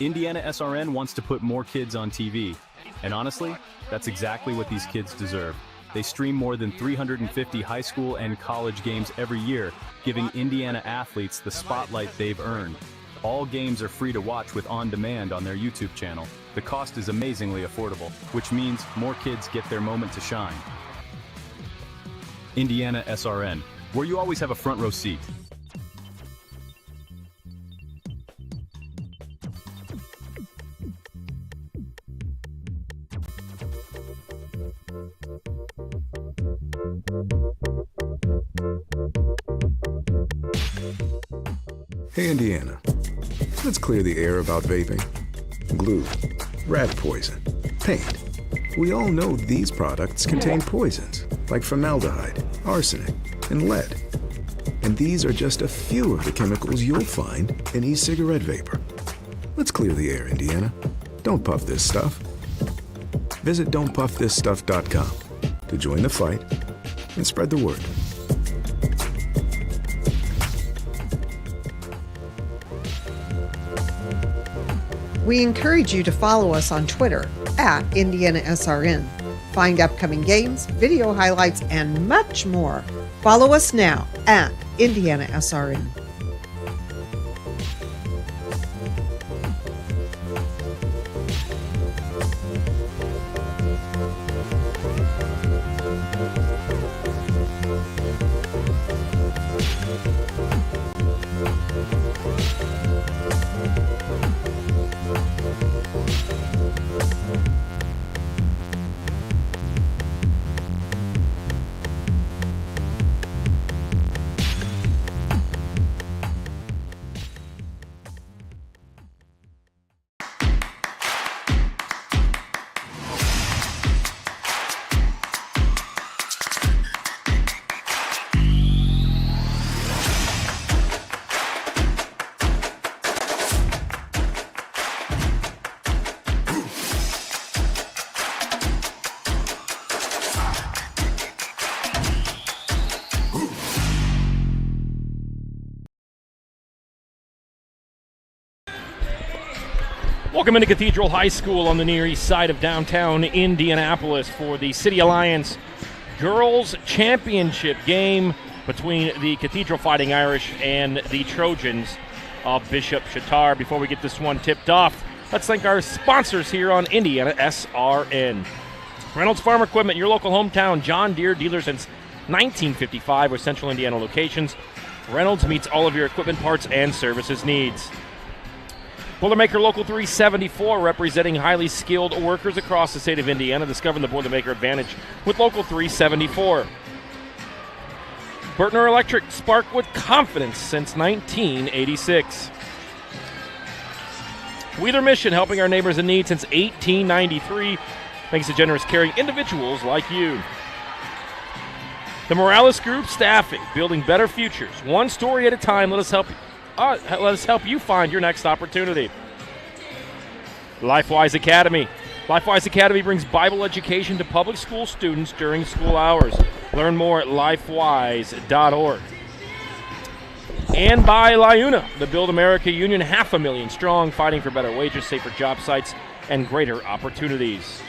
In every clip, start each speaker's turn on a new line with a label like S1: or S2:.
S1: IndianaSRN wants to put more kids on TV. And honestly, that's exactly what these kids deserve. They stream more than 350 high school and college games every year, giving Indiana athletes the spotlight they've earned. All games are free to watch with on-demand on their YouTube channel. The cost is amazingly affordable, which means more kids get their moment to shine. IndianaSRN, where you always have a front row seat.
S2: Hey Indiana, let's clear the air about vaping. Glue, rat poison, paint. We all know these products contain poisons like formaldehyde, arsenic, and lead. And these are just a few of the chemicals you'll find in e-cigarette vapor. Let's clear the air, Indiana. Don't puff this stuff. Visit don'tpuffthisstuff.com to join the fight and spread the word.
S3: We encourage you to follow us on Twitter at IndianaSRN. Find upcoming games, video highlights, and much more. Follow us now at IndianaSRN.
S4: Welcome into Cathedral High School on the Near East Side of downtown Indianapolis for the City Alliance Girls Championship game between the Cathedral Fighting Irish and the Trojans of Bishop Chatard. Before we get this one tipped off, let's thank our sponsors here on IndianaSRN. Reynolds Farm Equipment, your local hometown John Deere dealer since 1955 with Central Indiana locations. Reynolds meets all of your equipment parts and services needs. Boilermaker Local 374, representing highly skilled workers across the state of Indiana. Discover the Boilermaker advantage with Local 374. Burtner Electric, spark with confidence since 1986. Wheeler Mission, helping our neighbors in need since 1893. Thanks to generous, caring individuals like you. The Morales Group Staffing, building better futures. One story at a time. Let us help you find your next opportunity. LifeWise Academy. LifeWise Academy brings Bible education to public school students during school hours. Learn more at lifewise.org. And by LIUNA, the Build America Union, 500,000 strong, fighting for better wages, safer job sites, and greater opportunities.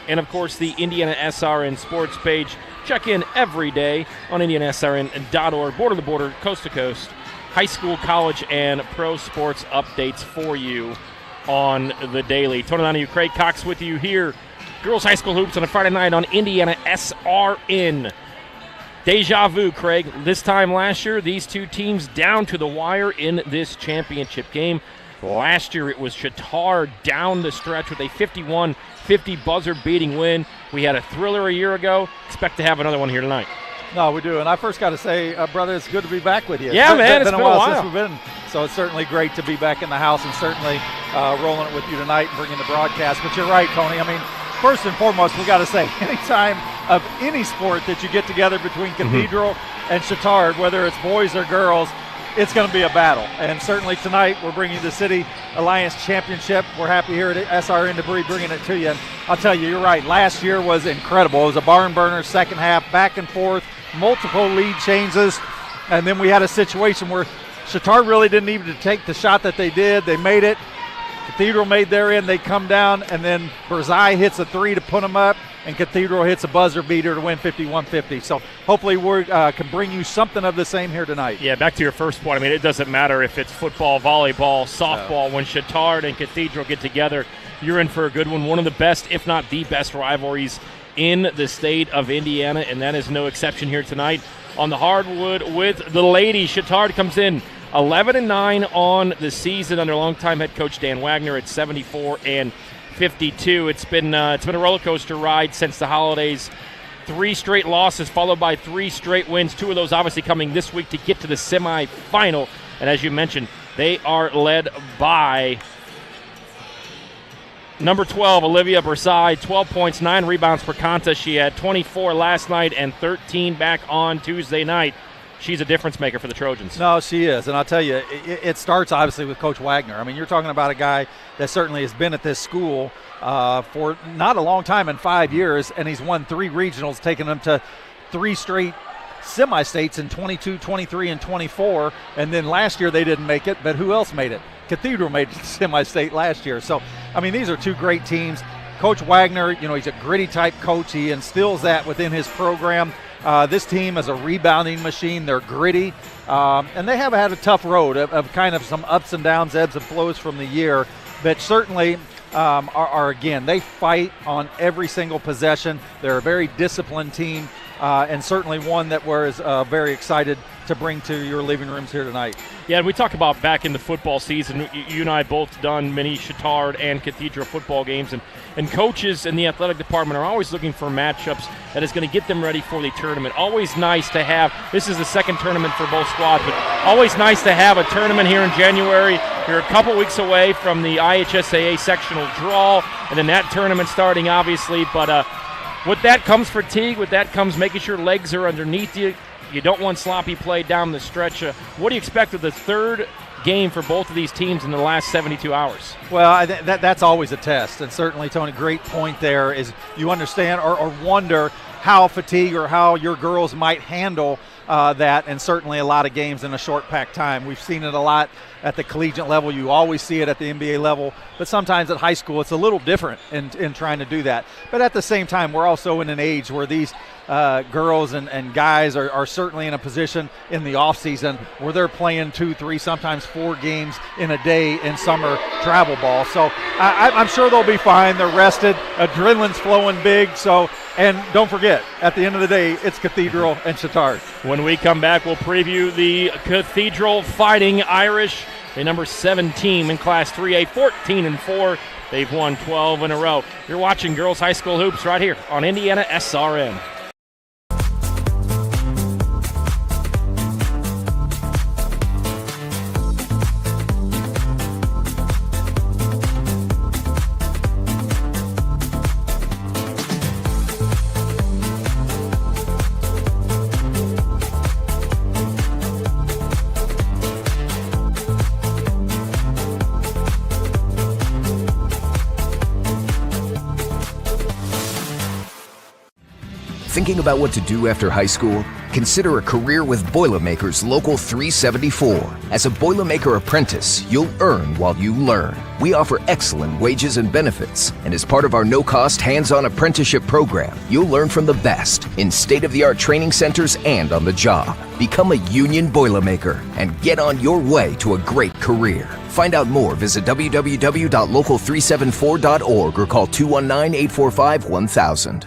S4: And of course, the IndianaSRN sports page. Check in every day on IndianaSRN.org, border to border, coast to coast. High school, college, and pro sports updates for you on the daily. Tony Donahue, Craig Cox with you here. Girls High School Hoops on a Friday night on IndianaSRN. Deja vu, Craig. This time last year, these two teams down to the wire in this championship game. Last year, it was Chatard down the stretch with a 51-50 buzzer-beating win. We had a thriller a year ago. Expect to have another one here tonight.
S5: No, we do. And I first got to say, brother, it's good to be back with you.
S4: Yeah, man, it's been a while
S5: since we've been. So it's certainly great to be back in the house and certainly rolling it with you tonight and bringing the broadcast. But you're right, Tony. I mean, first and foremost, we got to say, anytime of any sport that you get together between Cathedral and Chatard, whether it's boys or girls, it's going to be a battle. And certainly tonight, we're bringing the City Alliance Championship. We're happy here at SRN to be bringing it to you. And I'll tell you, you're right. Last year was incredible. It was a barn burner, second half, back and forth, multiple lead changes. And then we had a situation where Chatard really didn't even take the shot that they did. They made it. Cathedral made their end, they come down, and then Berzai hits a 3 to put them up, and Cathedral hits a buzzer beater to win 51-50. So hopefully we can bring you something of the same here tonight.
S4: Yeah, back to your first point. I mean, it doesn't matter if it's football, volleyball, softball. When Chittard and Cathedral get together, you're in for a good one. One of the best, if not the best, rivalries in the state of Indiana, and that is no exception here tonight. On the hardwood with the ladies, Chittard comes in 11-9 on the season under longtime head coach Dan Wagner at 74-52. It's been a roller coaster ride since the holidays. 3 straight losses followed by 3 straight wins. 2 of those obviously coming this week to get to the semifinal. And as you mentioned, they are led by number 12, Olivia Bersai, 12 points, 9 rebounds per contest. She had 24 last night and 13 back on Tuesday night. She's a difference maker for the Trojans.
S5: No, she is. And I'll tell you, it starts obviously with Coach Wagner. I mean, you're talking about a guy that certainly has been at this school for not a long time, in 5 years, and he's won 3 regionals, taking them to 3 straight semi-states in 22, 23, and 24. And then last year they didn't make it, but who else made it? Cathedral made semi-state last year. So, I mean, these are 2 great teams. Coach Wagner, he's a gritty type coach. He instills that within his program. This team is a rebounding machine. They're gritty, and they have had a tough road of kind of some ups and downs, ebbs and flows from the year, but certainly are again, they fight on every single possession. They're a very disciplined team, and certainly one that we're very excited to bring to your living rooms here tonight.
S4: Yeah, and we talk about back in the football season. You and I both done many Chittard and Cathedral football games, and coaches in the athletic department are always looking for matchups that is going to get them ready for the tournament. Always nice to have, this is the second tournament for both squads, but always nice to have a tournament here in January. You're a couple weeks away from the IHSAA sectional draw, and then that tournament starting, obviously, but with that comes fatigue, with that comes making sure legs are underneath you. You don't want sloppy play down the stretch. What do you expect of the third game for both of these teams in the last 72 hours?
S5: Well, that's always a test, and certainly, Tony, great point there is you understand or wonder how fatigue or how your girls might handle that, and certainly a lot of games in a short packed time. We've seen it a lot at the collegiate level. You always see it at the NBA level, but sometimes at high school it's a little different in trying to do that. But at the same time, we're also in an age where these girls and guys are certainly in a position in the off season where they're playing 2, 3, sometimes 4 games in a day in summer travel ball. So I'm sure they'll be fine. They're rested. Adrenaline's flowing big. So, and don't forget, at the end of the day, it's Cathedral and Chittard.
S4: When we come back, we'll preview the Cathedral Fighting Irish, a number 7 team in Class 3A, 14-4. They've won 12 in a row. You're watching Girls High School Hoops right here on IndianaSRN.
S6: Thinking about what to do after high school? Consider a career with Boilermakers Local 374. As a Boilermaker apprentice, you'll earn while you learn. We offer excellent wages and benefits, and as part of our no-cost hands-on apprenticeship program, you'll learn from the best in state-of-the-art training centers and on the job. Become a union Boilermaker and get on your way to a great career. Find out more, visit www.local374.org or call 219-845-1000.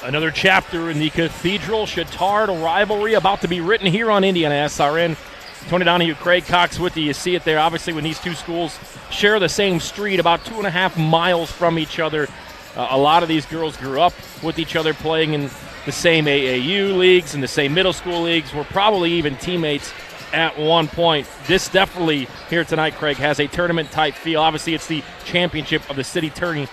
S4: Another chapter in the Cathedral-Chittard rivalry about to be written here on IndianaSRN. Tony Donahue, Craig Cox with you. You see it there. Obviously, when these two schools share the same street, about 2.5 miles from each other, a lot of these girls grew up with each other, playing in the same AAU leagues and the same middle school leagues, were probably even teammates at one point. This definitely, here tonight, Craig, has a tournament-type feel. Obviously, it's the championship of the city tourney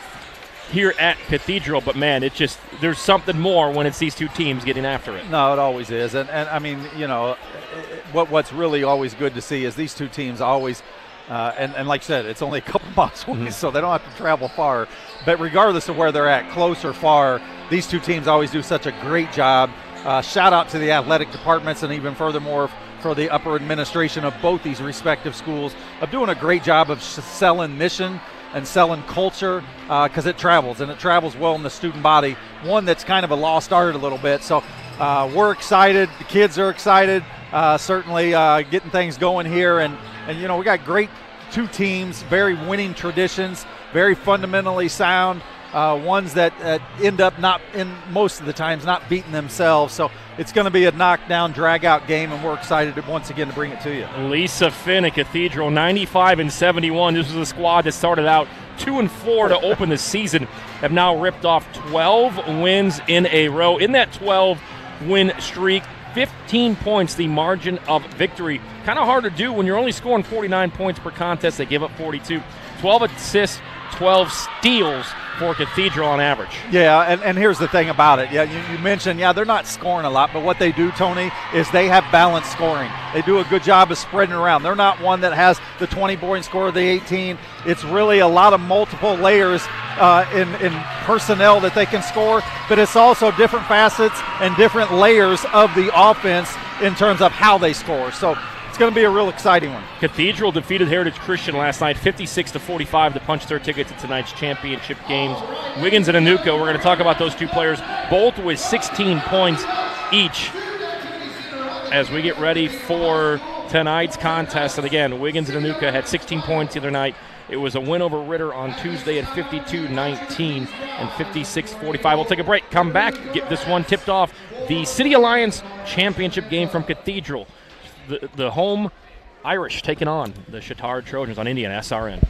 S4: here at Cathedral, but man, it just, there's something more when it's these two teams getting after it.
S5: No, it always is. And I mean, you know, what's really always good to see is these two teams always, and like you said, it's only a couple miles away, so they don't have to travel far. But regardless of where they're at, close or far, these two teams always do such a great job. Shout out to the athletic departments, and even furthermore for the upper administration of both these respective schools of doing a great job of selling mission and selling culture, because it travels, and it travels well in the student body, one that's kind of a lost art a little bit. So we're excited. The kids are excited, certainly getting things going here. And you know, we got great two teams, very winning traditions, very fundamentally sound, ones that end up not, in most of the times, not beating themselves. So it's going to be a knockdown, drag-out game, and we're excited once again to bring it to you.
S4: Lisa Finn at Cathedral, 95-71. This was a squad that started out 2-4 to open the season, have now ripped off 12 wins in a row. In that 12-win streak, 15 points, the margin of victory. Kind of hard to do when you're only scoring 49 points per contest. They give up 42. 12 assists, 12 steals for Cathedral on average.
S5: Yeah, and here's the thing about it. Yeah, you mentioned, they're not scoring a lot, but what they do, Tony, is they have balanced scoring. They do a good job of spreading around. They're not one that has the 20-point score or the 18. It's really a lot of multiple layers in personnel that they can score, but it's also different facets and different layers of the offense in terms of how they score. So it's going to be a real exciting one.
S4: Cathedral defeated Heritage Christian last night 56-45 to punch their ticket to tonight's championship games. Wiggins and Anuka, we're going to talk about those two players, both with 16 points each as we get ready for tonight's contest. And again, Wiggins and Anuka had 16 points the other night. It was a win over Ritter on Tuesday at 52-19 and 56-45. We'll take a break, come back, get this one tipped off. The City Alliance championship game from Cathedral. The home Irish taking on the Chatard Trojans on IndianaSRN.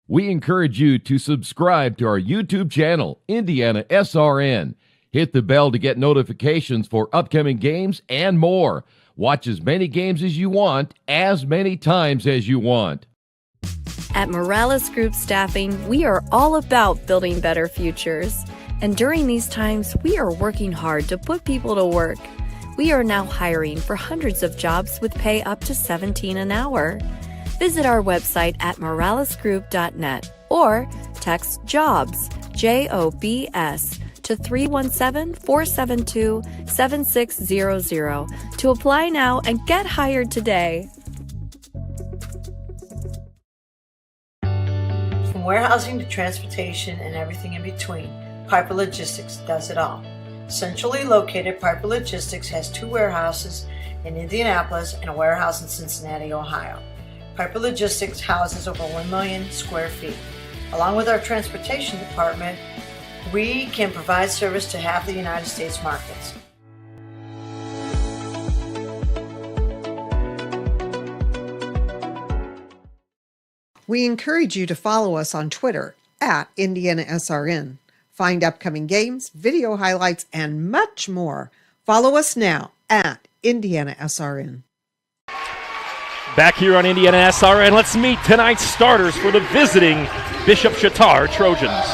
S7: We encourage you to subscribe to our YouTube channel, IndianaSRN. Hit the bell to get notifications for upcoming games and more. Watch as many games as you want, as many times as you want.
S8: At Morales Group Staffing, we are all about building better futures. And during these times, we are working hard to put people to work. We are now hiring for hundreds of jobs with pay up to $17 an hour. Visit our website at moralesgroup.net or text JOBS, JOBS, to 317-472-7600 to apply now and get hired today.
S9: From warehousing to transportation and everything in between, Piper Logistics does it all. Centrally located, Piper Logistics has 2 warehouses in Indianapolis and a warehouse in Cincinnati, Ohio. Piper Logistics houses over 1 million square feet. Along with our transportation department, we can provide service to half the United States markets.
S3: We encourage you to follow us on Twitter at IndianaSRN. Find upcoming games, video highlights, and much more. Follow us now at IndianaSRN.
S4: Back here on IndianaSRN, let's meet tonight's starters for the visiting Bishop Chatard Trojans.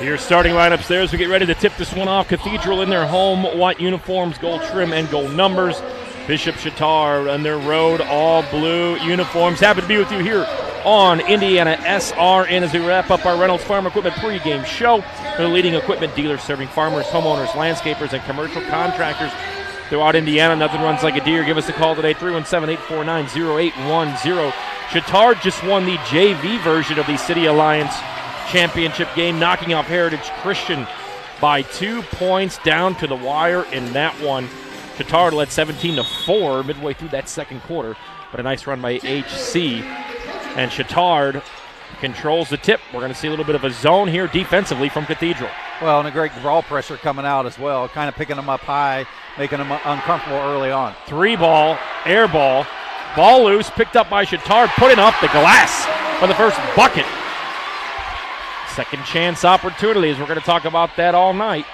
S4: Your starting lineups there as we get ready to tip this one off. Cathedral in their home white uniforms, gold trim and gold numbers. Bishop Chatard on their road all blue uniforms. Happy to be with you here on Indiana SRN as we wrap up our Reynolds Farm Equipment pregame show. They're the leading equipment dealer serving farmers, homeowners, landscapers, and commercial contractors throughout Indiana. Nothing runs like a deer. Give us a call today, 317-849-0810. Chittard just won the JV version of the City Alliance Championship game, knocking off Heritage Christian by 2 points down to the wire in that one. Chittard led 17-4 midway through that second quarter, but a nice run by HC. And Chittard controls the tip. We're going to see a little bit of a zone here defensively from Cathedral.
S5: Well, and a great ball pressure coming out as well, kind of picking them up high, making them uncomfortable early on.
S4: 3-ball, air ball, ball loose, picked up by Chittard, putting off the glass for the first bucket. Second chance opportunities. We're going to talk about that all night.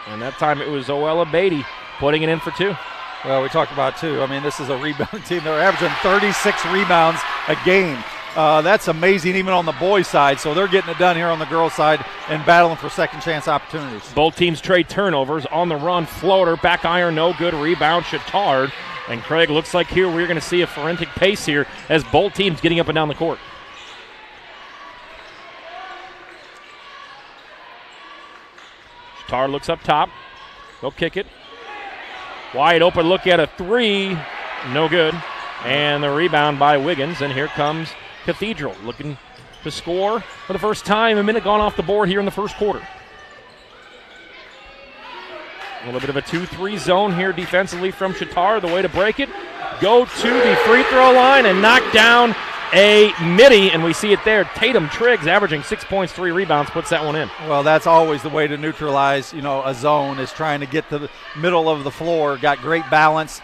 S4: And that time it was Oella Beatty putting it in for 2.
S5: Well, we talked about 2. I mean, this is a rebounding team. They're averaging 36 rebounds a game. That's amazing even on the boys' side. So they're getting it done here on the girls' side and battling for second chance opportunities.
S4: Both teams trade turnovers. On the run, floater, back iron, no good. Rebound, Chittard. And Craig, looks like here we're going to see a forensic pace here as both teams getting up and down the court. Chittard looks up top. They'll kick it. Wide open look at a 3. No good. And the rebound by Wiggins. And here comes Cathedral looking to score for the first time. A minute gone off the board here in the first quarter. A little bit of a 2-3 zone here defensively from Chittard. The way to break it. Go to the free throw line and knock down a midi, and we see it there. Tatum Triggs averaging 6 points, 3 rebounds, puts that one in.
S5: Well, that's always the way to neutralize, a zone, is trying to get to the middle of the floor. Got great balance.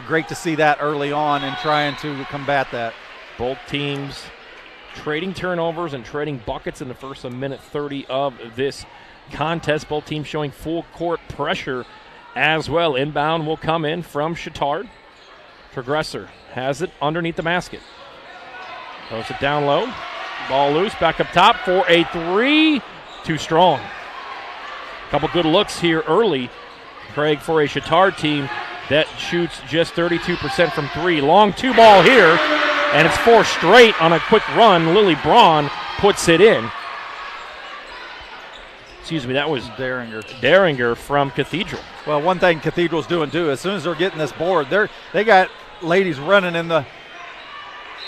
S5: Great to see that early on and trying to combat that.
S4: Both teams trading turnovers and trading buckets in the first minute 30 of this contest. Both teams showing full court pressure as well. Inbound will come in from Chittard. Progressor has it underneath the basket. Throws it down low. Ball loose, back up top for a 3. Too strong. Couple good looks here early, Craig, for a Chittard team that shoots just 32% from 3. Long 2-ball here, and it's 4 straight on a quick run. Lily Braun puts it in. Excuse me, that was Daringer from Cathedral.
S5: Well, one thing Cathedral's doing too, as soon as they're getting this board, they got ladies running in the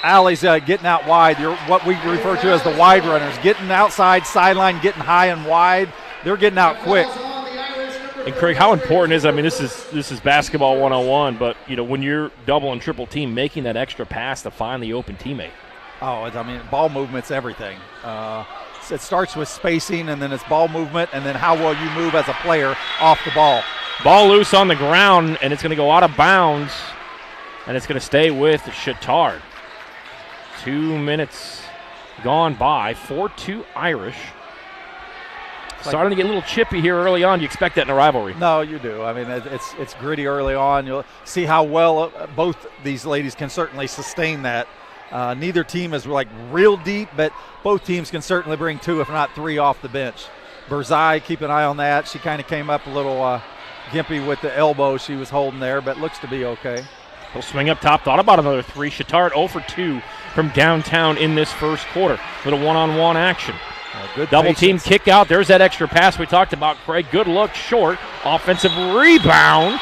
S5: alleys, getting out wide. What we refer to as the wide runners, getting outside sideline, getting high and wide. They're getting out quick.
S4: And Craig, how important is, this is basketball 101, but when you're double and triple team, making that extra pass to find the open teammate.
S5: Oh, ball movement's everything. It starts with spacing, and then it's ball movement, and then how well you move as a player off the ball.
S4: Ball loose on the ground, and it's going to go out of bounds, and it's going to stay with Chittard. 2 minutes gone by, 4-2 Irish. Starting to get a little chippy here early on. You expect that in a rivalry.
S5: No, you do. It's gritty early on. You'll see how well both these ladies can certainly sustain that. Neither team is real deep, but both teams can certainly bring 2, if not 3, off the bench. Berzai, keep an eye on that. She kind of came up a little gimpy with the elbow she was holding there, but looks to be okay.
S4: He'll swing up top, thought about another 3. Chittard 0 for 2 from downtown in this first quarter. Little one-on-one action.
S5: Good
S4: double
S5: patience.
S4: Team kick out. There's that extra pass we talked about, Craig. Good look, short. Offensive rebound.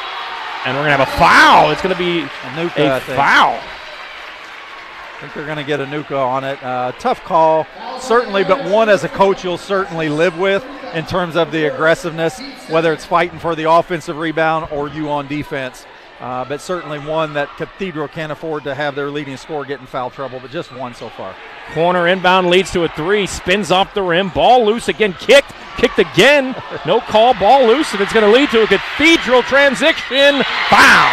S4: And we're going to have a foul. It's going to be a foul.
S5: I think they're going to get a Nuka on it. Tough call, certainly, but one as a coach you'll certainly live with in terms of the aggressiveness, whether it's fighting for the offensive rebound or you on defense. But certainly one that Cathedral can't afford to have their leading scorer get in foul trouble, but just one so far.
S4: Corner inbound leads to a 3, spins off the rim, ball loose again, kicked again, no call, ball loose, and it's going to lead to a Cathedral transition foul.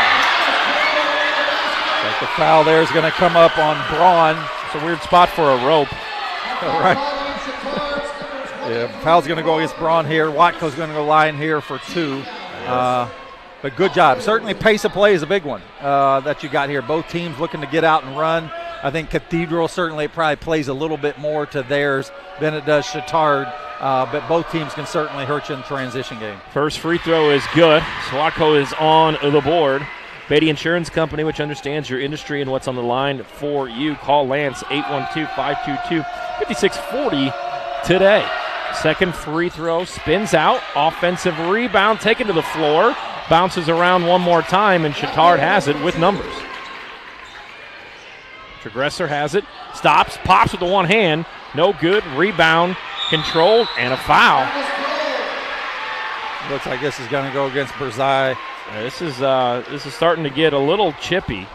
S5: Like the foul there is going to come up on Braun.
S4: It's a weird spot for a rope.
S5: All right. Yeah, foul's going to go against Braun here. Watko's going to go line here for 2. But good job. Certainly pace of play is a big one that you got here. Both teams looking to get out and run. I think Cathedral certainly probably plays a little bit more to theirs than it does Chittard. But both teams can certainly hurt you in the transition game.
S4: First free throw is good. Swatko is on the board. Beatty Insurance Company, which understands your industry and what's on the line for you. Call Lance, 812-522-5640 today. Second free throw, spins out, offensive rebound, taken to the floor, bounces around one more time, and Chittard has it with numbers. Tragresser has it, stops, pops with the one hand, no good, rebound, controlled, and a foul.
S5: Looks like this is going to go against Berzai.
S4: This is starting to get a little chippy,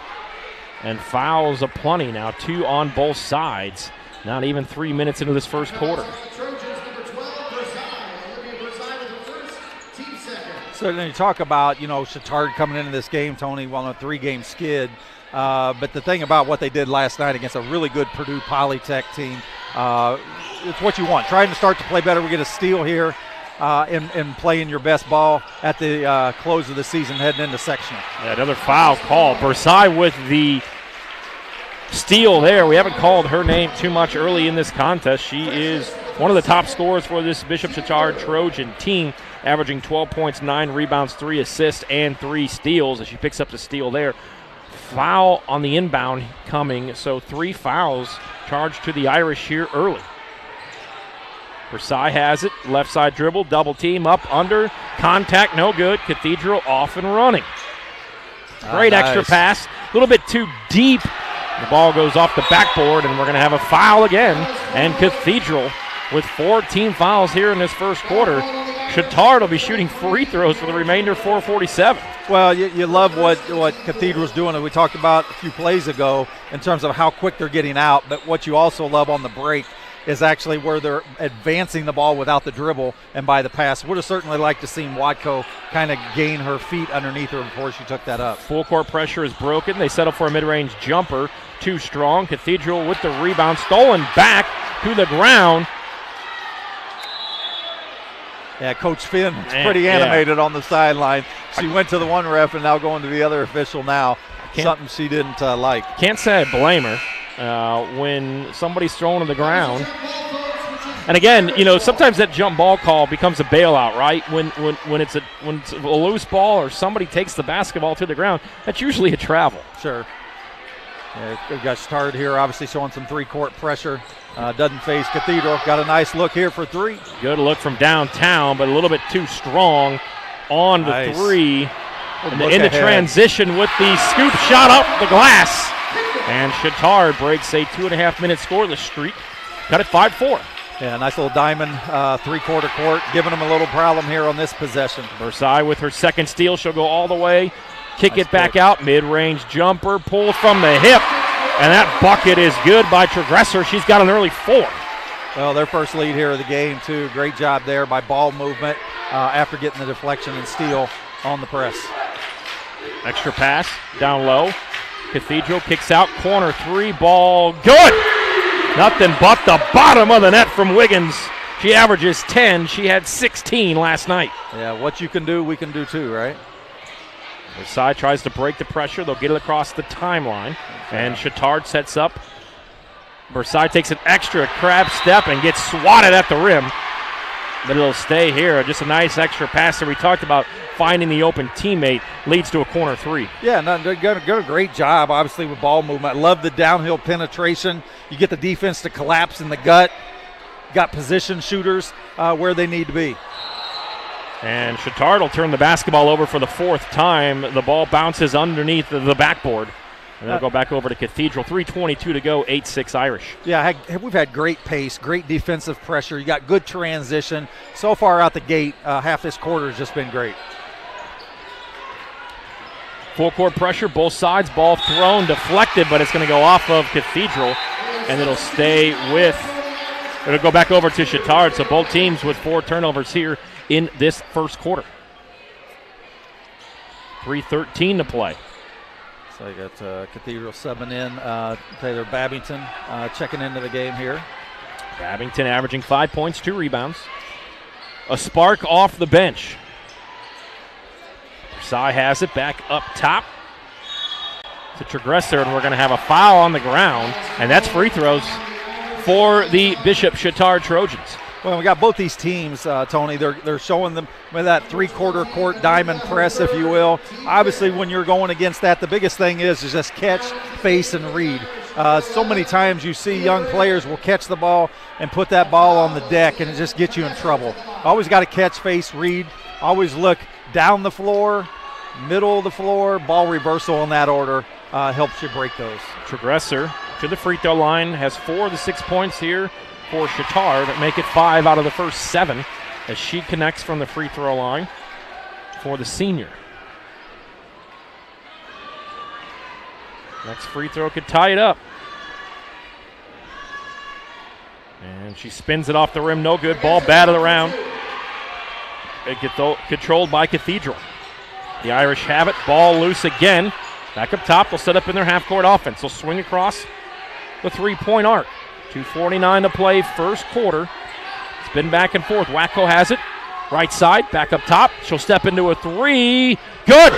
S4: and fouls aplenty now, 2 on both sides. Not even 3 minutes into this first quarter.
S5: So then you talk about, Chittard coming into this game, Tony, on a 3-game skid. But the thing about what they did last night against a really good Purdue Polytech team, it's what you want. Trying to start to play better. We get a steal here. And playing your best ball at the close of the season heading into sectional.
S4: Yeah, another foul call. Berzai with the steal there. We haven't called her name too much early in this contest. She is one of the top scorers for this Bishop Chittard Trojan team, averaging 12 points, 9 rebounds, 3 assists, and 3 steals as she picks up the steal there. Foul on the inbound coming, so 3 fouls charged to the Irish here early. Berzai has it, left side dribble, double team, up, under, contact, no good. Cathedral off and running. Great
S5: nice.
S4: Extra pass, a little bit too deep. The ball goes off the backboard, and we're going to have a foul again. And Cathedral with 4 team fouls here in this first quarter. Chittard will be shooting free throws for the remainder, 4:47.
S5: Well, you love what Cathedral's doing, and we talked about a few plays ago in terms of how quick they're getting out, but what you also love on the break is actually where they're advancing the ball without the dribble and by the pass. Would have certainly liked to see Watco kind of gain her feet underneath her before she took that up.
S4: Full court pressure is broken. They settle for a mid-range jumper. Too strong. Cathedral with the rebound. Stolen back to the ground.
S5: Yeah, Coach Finn was pretty animated on the sideline. She went to the one ref and now going to the other official now. Something she didn't like.
S4: Can't say I blame her. When somebody's thrown to the ground. And again, sometimes that jump ball call becomes a bailout, right? When it's a loose ball or somebody takes the basketball to the ground, that's usually a travel.
S5: Sure. Yeah, we've got Chittard here, obviously showing some 3-court pressure. Doesn't face Cathedral. Got a nice look here for 3.
S4: Good look from downtown, but a little bit too strong on the
S5: nice.
S4: 3. And in the transition with the scoop shot up the glass. And Chittard breaks a 2.5-minute scoreless streak. Got it 5-4.
S5: Yeah, nice little diamond 3-quarter court, giving them a little problem here on this possession.
S4: Berzai with her second steal. She'll go all the way. Kick it back out. Mid-range jumper. Pulled from the hip. And that bucket is good by Tragresser. She's got an early 4.
S5: Well, their first lead here of the game, too. Great job there by ball movement after getting the deflection and steal on the press.
S4: Extra pass down low. Cathedral kicks out, corner 3, ball good. Nothing but the bottom of the net from Wiggins. She averages 10. She had 16 last night.
S5: Yeah, what you can do, we can do too, right?
S4: Berzai tries to break the pressure. They'll get it across the timeline. And Chittard sets up. Berzai takes an extra crab step and gets swatted at the rim. But it'll stay here. Just a nice extra pass that we talked about. Finding the open teammate leads to a corner 3.
S5: Yeah, they're going to do a great job, obviously, with ball movement. I love the downhill penetration. You get the defense to collapse in the gut. Got position shooters where they need to be.
S4: And Chittard will turn the basketball over for the 4th time. The ball bounces underneath the backboard. And they'll go back over to Cathedral. 3:22 to go, 8-6 Irish.
S5: Yeah, we've had great pace, great defensive pressure. You got good transition. So far out the gate, half this quarter has just been great.
S4: Full court pressure, both sides, ball thrown, deflected, but it's going to go off of Cathedral, and it'll stay it'll go back over to Chittard. So both teams with 4 turnovers here in this first quarter. 3:13 to play.
S5: So you got Cathedral subbing in, Taylor Babington checking into the game here.
S4: Babington averaging 5 points, 2 rebounds. A spark off the bench. Berzai has it back up top to Tragresser, and we're going to have a foul on the ground, and that's free throws for the Bishop Chittard Trojans.
S5: Well, we got both these teams, Tony. They're showing them with that three-quarter court diamond press, if you will. Obviously, when you're going against that, the biggest thing is just catch, face, and read. So many times you see young players will catch the ball and put that ball on the deck, and it just gets you in trouble. Always got to catch, face, read. Always look down the floor, middle of the floor, ball reversal in that order helps you break those.
S4: Trigresser to the free throw line, has 4 of the 6 points here for Chittard that make it 5 out of the first 7 as she connects from the free throw line for the senior. Next free throw could tie it up. And she spins it off the rim, no good. Ball batted around. It gets controlled by Cathedral. The Irish have it, ball loose again. Back up top, they'll set up in their half-court offense. They'll swing across the three-point arc. 2:49 to play, first quarter. It's been back and forth. Wacko has it. Right side, back up top. She'll step into a 3. Good!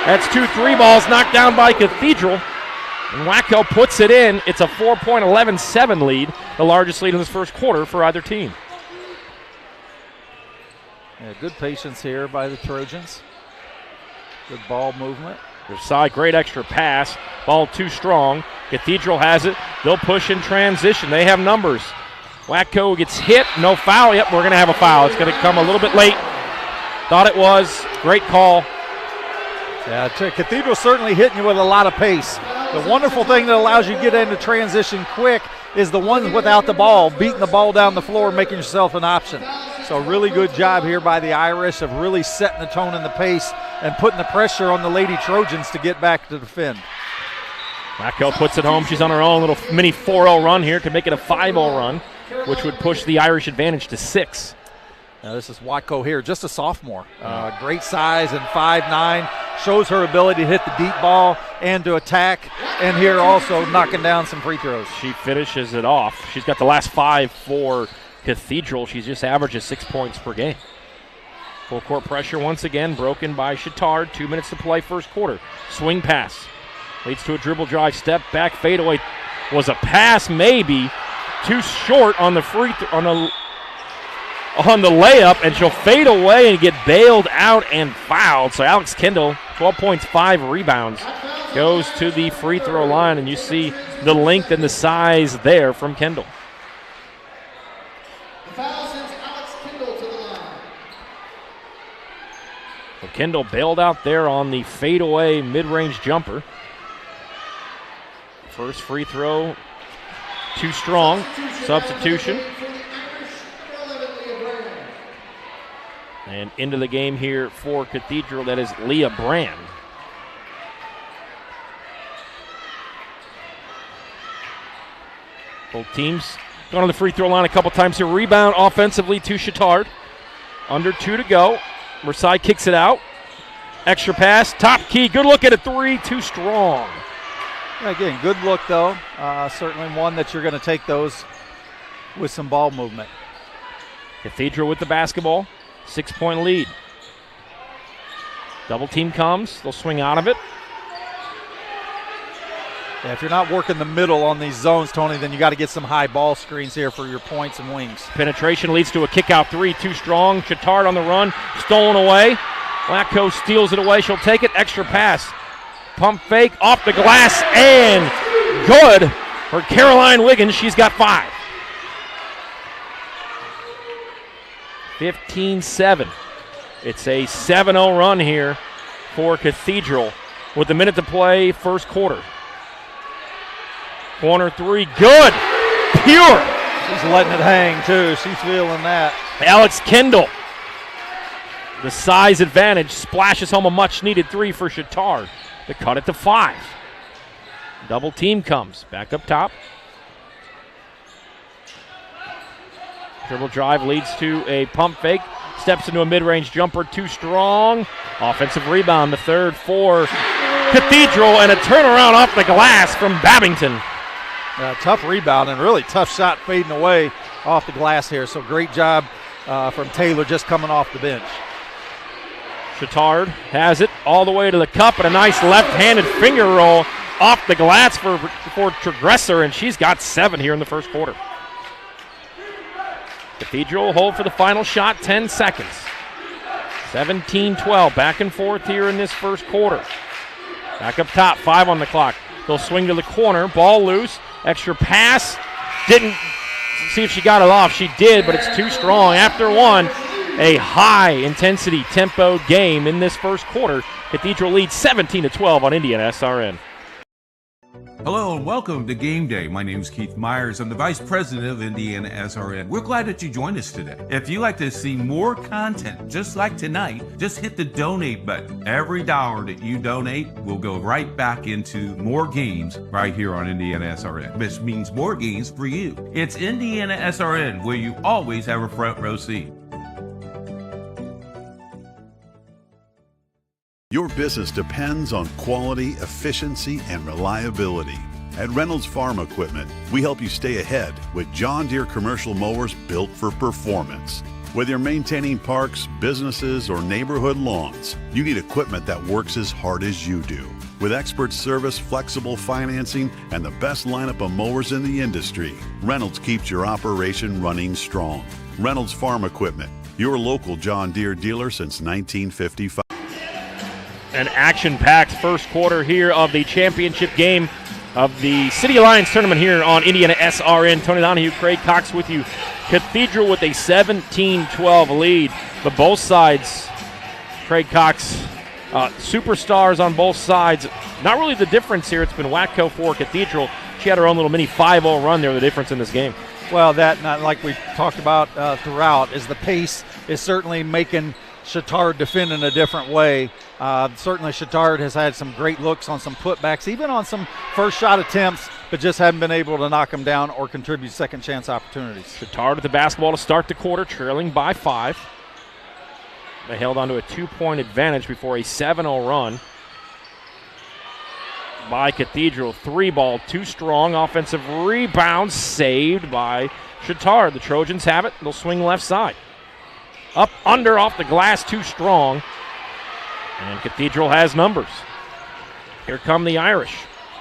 S4: That's 2 3 balls knocked down by Cathedral. And Wacko puts it in. It's a 4-point 11-7 lead, the largest lead in this first quarter for either team.
S5: Yeah, good patience here by the Trojans. Good ball movement.
S4: Their side, great extra pass. Ball too strong. Cathedral has it. They'll push in transition. They have numbers. Wacko gets hit. No foul. Yep, we're going to have a foul. It's going to come a little bit late. Thought it was. Great call.
S5: Yeah, Cathedral certainly hitting you with a lot of pace. The wonderful thing that allows you to get into transition quick is the ones without the ball, beating the ball down the floor, making yourself an option. So really good job here by the Irish of really setting the tone and the pace and putting the pressure on the Lady Trojans to get back to defend.
S4: Wacko puts it home. She's on her own little mini 4-0 run here to make it a 5-0 run, which would push the Irish advantage to 6.
S5: Now this is Wacko here, just a sophomore. Great size and 5'9", shows her ability to hit the deep ball and to attack, and here also knocking down some free throws.
S4: She finishes it off. She's got the last 5 for Cathedral. She just averages 6 points per game. Full court pressure once again, broken by Chittard. 2 minutes to play, first quarter. Swing pass. Leads to a dribble drive, step back, fadeaway. Was a pass maybe. Too short on the on the layup, and she'll fade away and get bailed out and fouled. So Alex Kendall, 12 points, 5 rebounds, goes to the free throw line, and you see the length and the size there from Kendall. So Kendall bailed out there on the fadeaway mid-range jumper. First free throw, too strong. Substitution. And into the game here for Cathedral, that is Leah Brand. Both teams gone on the free throw line a couple times here. Rebound offensively to Chittard. Under 2 to go. Versailles kicks it out. Extra pass, top key. Good look at a 3, too strong.
S5: Yeah, again, good look though. Certainly one that you're going to take those with some ball movement.
S4: Cathedral with the basketball. 6-point lead. Double team comes. They'll swing out of it.
S5: Yeah, if you're not working the middle on these zones, Tony, then you got to get some high ball screens here for your points and wings.
S4: Penetration leads to a kick-out 3, too strong. Chittard on the run, stolen away. Wacko steals it away. She'll take it. Extra pass. Pump fake off the glass and good for Caroline Wiggins. She's got 5. 15-7. It's a 7-0 run here for Cathedral with a minute to play, first quarter. Corner 3, good, pure.
S5: She's letting it hang too. She's feeling that.
S4: Alex Kendall, the size advantage, splashes home a much-needed 3 for Chittard to cut it to 5. Double team comes back up top. Dribble drive leads to a pump fake. Steps into a mid-range jumper, too strong. Offensive rebound, the third for Cathedral, and a turnaround off the glass from Babington.
S5: Tough rebound and really tough shot fading away off the glass here. So great job from Taylor just coming off the bench.
S4: Chittard has it all the way to the cup, and a nice left-handed finger roll off the glass for Trigresser, and she's got 7 here in the first quarter. Cathedral hold for the final shot, 10 seconds. 17-12, back and forth here in this first quarter. Back up top, 5 on the clock. They'll swing to the corner, ball loose, extra pass. Didn't see if she got it off. She did, but it's too strong. After one, a high-intensity tempo game in this first quarter. Cathedral leads 17-12 on IndianaSRN.
S10: Hello and welcome to Game Day. My name is Keith Myers. I'm the Vice President of IndianaSRN. We're glad that you joined us today. If you'd like to see more content just like tonight, just hit the donate button. Every dollar that you donate will go right back into more games right here on IndianaSRN. This means more games for you. It's IndianaSRN, where you always have a front row seat.
S11: Your business depends on quality, efficiency, and reliability. At Reynolds Farm Equipment, we help you stay ahead with John Deere commercial mowers built for performance. Whether you're maintaining parks, businesses, or neighborhood lawns, you need equipment that works as hard as you do. With expert service, flexible financing, and the best lineup of mowers in the industry, Reynolds keeps your operation running strong. Reynolds Farm Equipment, your local John Deere dealer since 1955.
S4: An action-packed first quarter here of the championship game of the City Alliance tournament here on IndianaSRN. Tony Donahue, Craig Cox with you. Cathedral with a 17-12 lead. But both sides, Craig Cox, superstars on both sides. Not really the difference here. It's been Watco for Cathedral. She had her own little mini 5-0 run there, the difference in this game.
S5: Well, that, not like we talked about throughout, is the pace is certainly making Chittard defend in a different way. Certainly Chittard has had some great looks on some putbacks, even on some first shot attempts, but just haven't been able to knock them down or contribute second chance opportunities.
S4: Chittard with the basketball to start the quarter, trailing by 5. They held on to a 2-point advantage before a 7-0 run by Cathedral. 3-ball, too strong. Offensive rebound saved by Chittard. The Trojans have it. They'll swing left side. Up, under, off the glass, too strong. And Cathedral has numbers. Here come the Irish.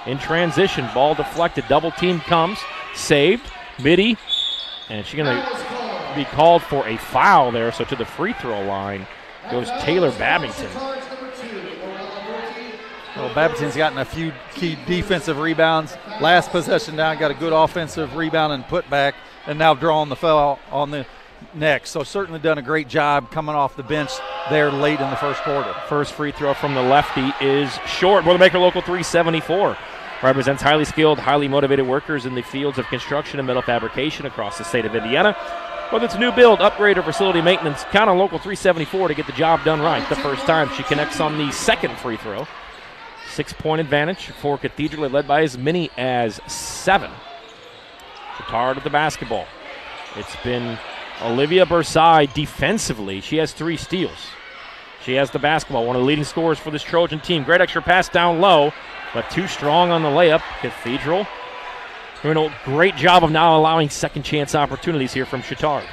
S4: In transition, ball deflected. Double team comes, saved. Biddy, and she's going to be called for a foul there. So to the free throw line goes Taylor Babington.
S5: Well, Babington's gotten a few key defensive rebounds. Last possession down, got a good offensive rebound and putback, and now drawing the foul on the next. So certainly done a great job coming off the bench there late in the first quarter.
S4: First free throw from the lefty is short. Boilermaker Local 374 represents highly skilled, highly motivated workers in the fields of construction and metal fabrication across the state of Indiana. Whether it's a new build, upgrade, or facility maintenance, count on Local 374 to get the job done right the first time. She connects on the second free throw. 6-point advantage for Cathedral, led by as many as 7. Chittard at the basketball. It's been Olivia Bersai defensively. She has 3 steals. She has the basketball, one of the leading scorers for this Trojan team. Great extra pass down low, but too strong on the layup. Cathedral doing a great job of not allowing second chance opportunities here from Chittard.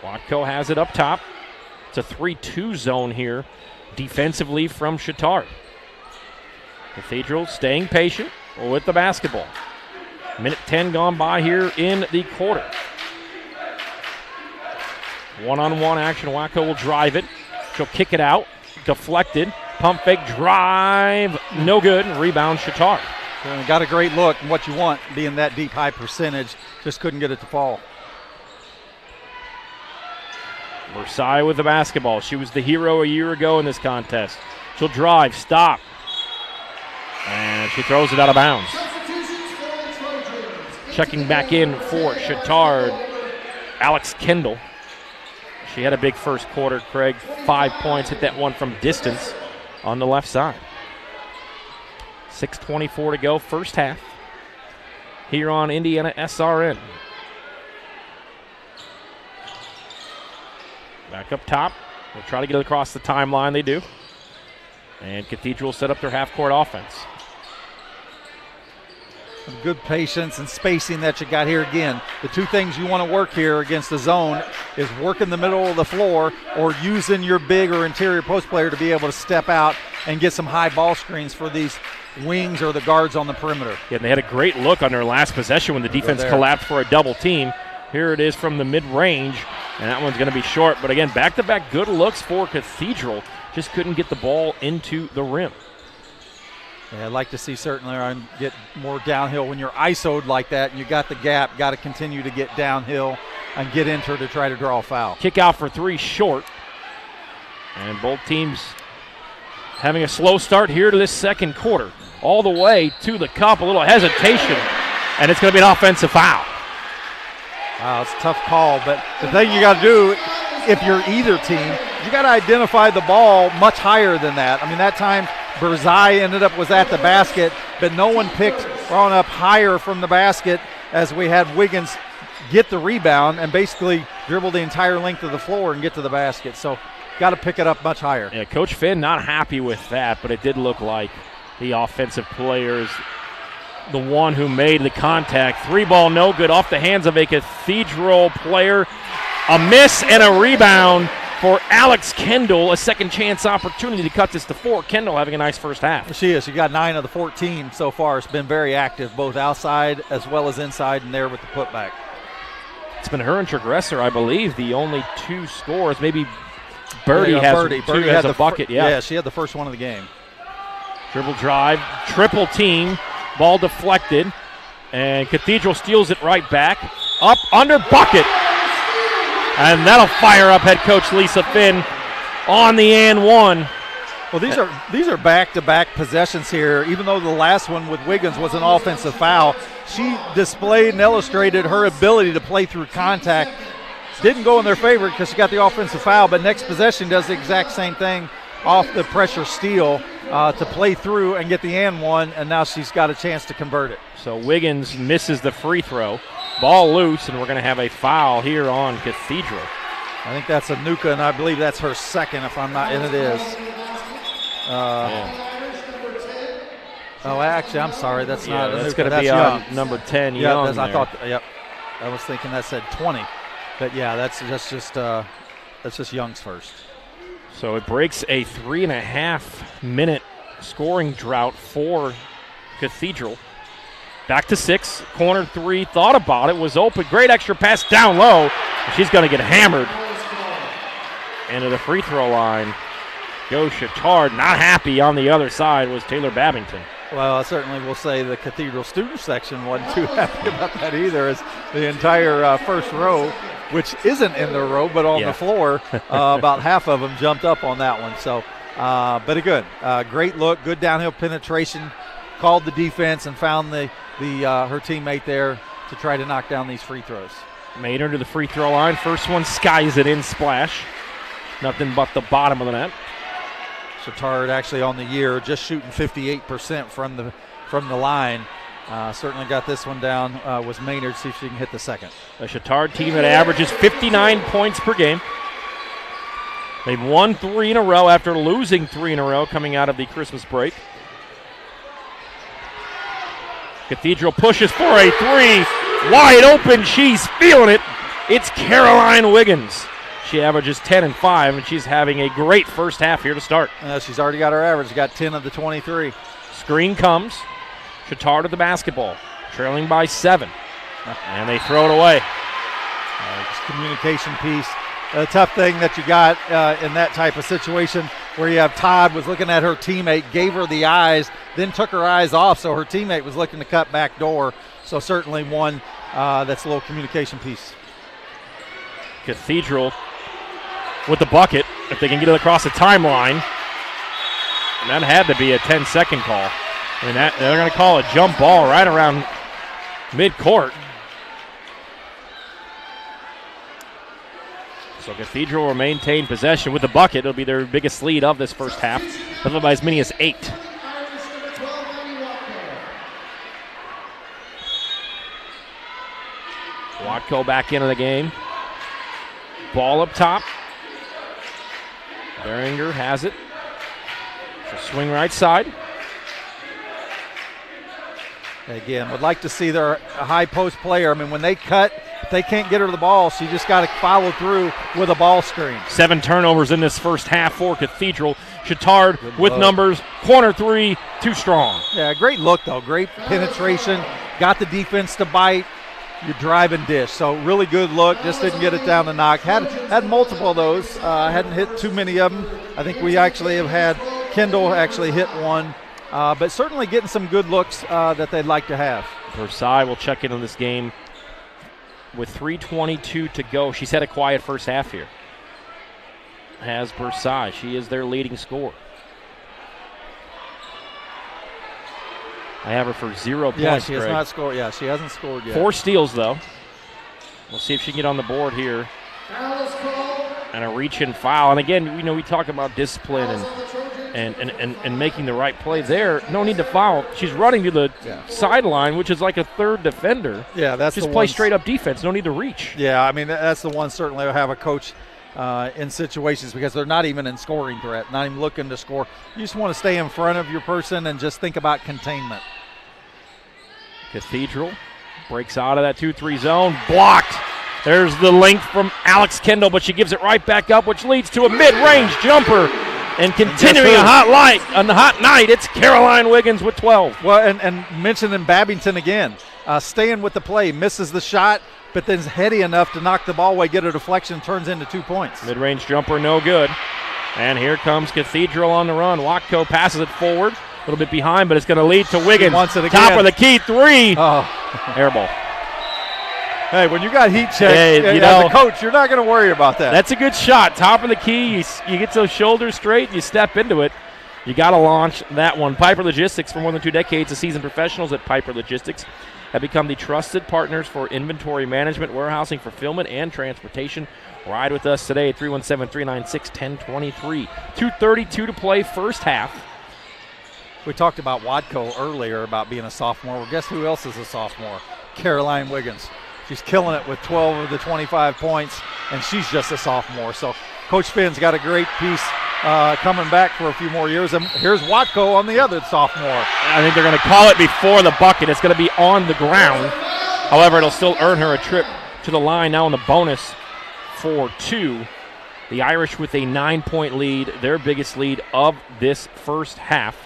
S4: Watco has it up top. It's a 3-2 zone here defensively from Chittard. Cathedral staying patient with the basketball. Minute 10 gone by here in the quarter. One-on-one action. Watco will drive it. She'll kick it out. Deflected. Pump fake drive. No good. Rebound Chittard.
S5: Got a great look, and what you want being that deep high percentage. Just couldn't get it to fall.
S4: Versailles with the basketball. She was the hero a year ago in this contest. She'll drive. Stop. And she throws it out of bounds. Checking back in for Chittard, Alex Kendall. She had a big first quarter, Craig. 5 points, hit that one from distance on the left side. 6:24 to go, first half. Here on IndianaSRN. Back up top. We'll try to get it across the timeline. They do. And Cathedral set up their half-court offense.
S5: Good patience and spacing that you got here again. The two things you want to work here against the zone is working the middle of the floor or using your big or interior post player to be able to step out and get some high ball screens for these wings or the guards on the perimeter.
S4: Yeah, and they had a great look on their last possession when the defense collapsed for a double team. Here it is from the mid-range, and that one's going to be short. But again, back-to-back good looks for Cathedral. Just couldn't get the ball into the rim.
S5: Yeah, I'd like to see certainly get more downhill when you're ISO'd like that and you got the gap, got to continue to get downhill and get into her to try to draw a foul.
S4: Kick out for three short. And both teams having a slow start here to this second quarter. All the way to the cup, a little hesitation, and it's going to be an offensive foul.
S5: Wow, it's a tough call, but the thing you got to do if you're either team, you got to identify the ball much higher than that. I mean, that time Berzai was at the basket, but no one picked on up higher from the basket as we had Wiggins get the rebound and basically dribble the entire length of the floor and get to the basket. So got to pick it up much higher.
S4: Yeah, Coach Finn not happy with that, but it did look like the offensive players, the one who made the contact. Three ball no good off the hands of a Cathedral player. A miss and a rebound for Alex Kendall, a second chance opportunity to cut this to 4. Kendall having a nice first half.
S5: She is. She got 9 of the 14 so far. It's been very active, both outside as well as inside and there with the putback.
S4: It's been her and Tragresser, I believe, the only 2 scores. Maybe Birdie has a bucket.
S5: Yeah, she had the first one of the game.
S4: Dribble drive, triple team, ball deflected, and Cathedral steals it right back. Up, under, bucket. And that'll fire up head coach Lisa Finn on the and one.
S5: Well, these are back-to-back possessions here. Even though the last one with Wiggins was an offensive foul, she displayed and illustrated her ability to play through contact. Didn't go in their favor because she got the offensive foul, but next possession does the exact same thing off the pressure steal to play through and get the and one, and now she's got a chance to convert it.
S4: So Wiggins misses the free throw. Ball loose, and we're going to have a foul here on Cathedral.
S5: I think that's Anuka, and I believe that's her second, if I'm not, and it is. Oh, actually, I'm sorry. That's not Anuka.
S4: That's going to be on number 10, Young.
S5: I thought. Yep. I was thinking that said 20, but yeah, that's just Young's first.
S4: So it breaks a 3.5-minute scoring drought for Cathedral. Back to 6, corner 3, thought about it, was open. Great extra pass down low. She's going to get hammered. Into the free throw line. Go Chatard. Not happy on the other side was Taylor Babington.
S5: Well, I certainly will say the Cathedral student section wasn't too happy about that either, as the entire first row, which isn't in the row but on the floor, about half of them jumped up on that one. So, but good. Great look, good downhill penetration. Called the defense and found her teammate there to try to knock down these free throws.
S4: Made her to the free throw line. First one skies it in, splash. Nothing but the bottom of the net.
S5: Chatard actually on the year just shooting 58% from the line. Certainly got this one down. Was Maynard, see if she can hit the second.
S4: A Chatard team that averages 59 points per game. They've won 3 in a row after losing 3 in a row coming out of the Christmas break. Cathedral pushes for a 3. Wide open. She's feeling it. It's Caroline Wiggins. She averages 10 and 5, and she's having a great first half here to start.
S5: She's already got her average. Got 10 of the 23.
S4: Screen comes. Chatard at the basketball. Trailing by 7. And they throw it away.
S5: Communication piece. A tough thing that you got in that type of situation where you have Todd was looking at her teammate, gave her the eyes, then took her eyes off, so her teammate was looking to cut back door. So certainly one that's a little communication piece.
S4: Cathedral with the bucket, if they can get it across the timeline. And that had to be a 10-second call. I mean, they're going to call a jump ball right around midcourt. So Cathedral will maintain possession with the bucket. It'll be their biggest lead of this first half, followed by as many as 8. Watko back into the game. Ball up top. Beringer has it. She'll swing right side.
S5: Again, would like to see their high post player. I mean, when they cut, if they can't get her the ball, she just got to follow through with a ball screen.
S4: 7 turnovers in this first half for Cathedral. Chittard with numbers. Corner 3, too strong.
S5: Yeah, great look, though. Great penetration. Got the defense to bite. You drive and dish. So really good look. Just didn't get it down the knock. Had multiple of those. Hadn't hit too many of them. I think we actually have had Kendall actually hit one. But certainly getting some good looks that they'd like to have.
S4: Versailles will check in on this game with 3:22 to go. She's had a quiet first half here. Has Versailles. She is their leading scorer. I have her for 0 points.
S5: Yeah, she has
S4: Greg.
S5: not scored. Yeah, she hasn't scored yet.
S4: 4 steals, though. We'll see if she can get on the board here. And a reach and foul. And again, we talk about discipline and making the right play there. No need to foul. She's running to the sideline, which is like a third defender.
S5: Yeah, that's
S4: just
S5: the
S4: play
S5: one.
S4: straight up defense. No need to reach.
S5: Yeah, I mean that's the one certainly will have a coach in situations because they're not even in scoring threat, not even looking to score. You just want to stay in front of your person and just think about containment.
S4: Cathedral breaks out of that 2-3 zone. Blocked. There's the length from Alex Kendall, but she gives it right back up, which leads to a mid-range jumper. And continuing a hot night, it's Caroline Wiggins with 12.
S5: Well, and mentioning Babington again, staying with the play, misses the shot, but then is heady enough to knock the ball away, get a deflection, turns into 2 points.
S4: Mid-range jumper, no good. And here comes Cathedral on the run. Watco passes it forward, a little bit behind, but it's going to lead to Wiggins.
S5: Wants it again.
S4: Top of the key, 3.
S5: Oh.
S4: Air ball.
S5: Hey, when you got heat check as a coach, you're not going to worry about that.
S4: That's a good shot. Top of the key, you get those shoulders straight, you step into it. You got to launch that one. Piper Logistics, for more than 2 decades, the seasoned professionals at Piper Logistics have become the trusted partners for inventory management, warehousing, fulfillment, and transportation. Ride with us today at 317-396-1023. 2:32 to play first half.
S5: We talked about Watco earlier about being a sophomore. Well, guess who else is a sophomore? Caroline Wiggins. She's killing it with 12 of the 25 points, and she's just a sophomore. So Coach Finn's got a great piece coming back for a few more years. And here's Watco on the other sophomore.
S4: I think they're going to call it before the bucket. It's going to be on the ground. However, it'll still earn her a trip to the line now in the bonus for 2. The Irish with a 9-point lead, their biggest lead of this first half.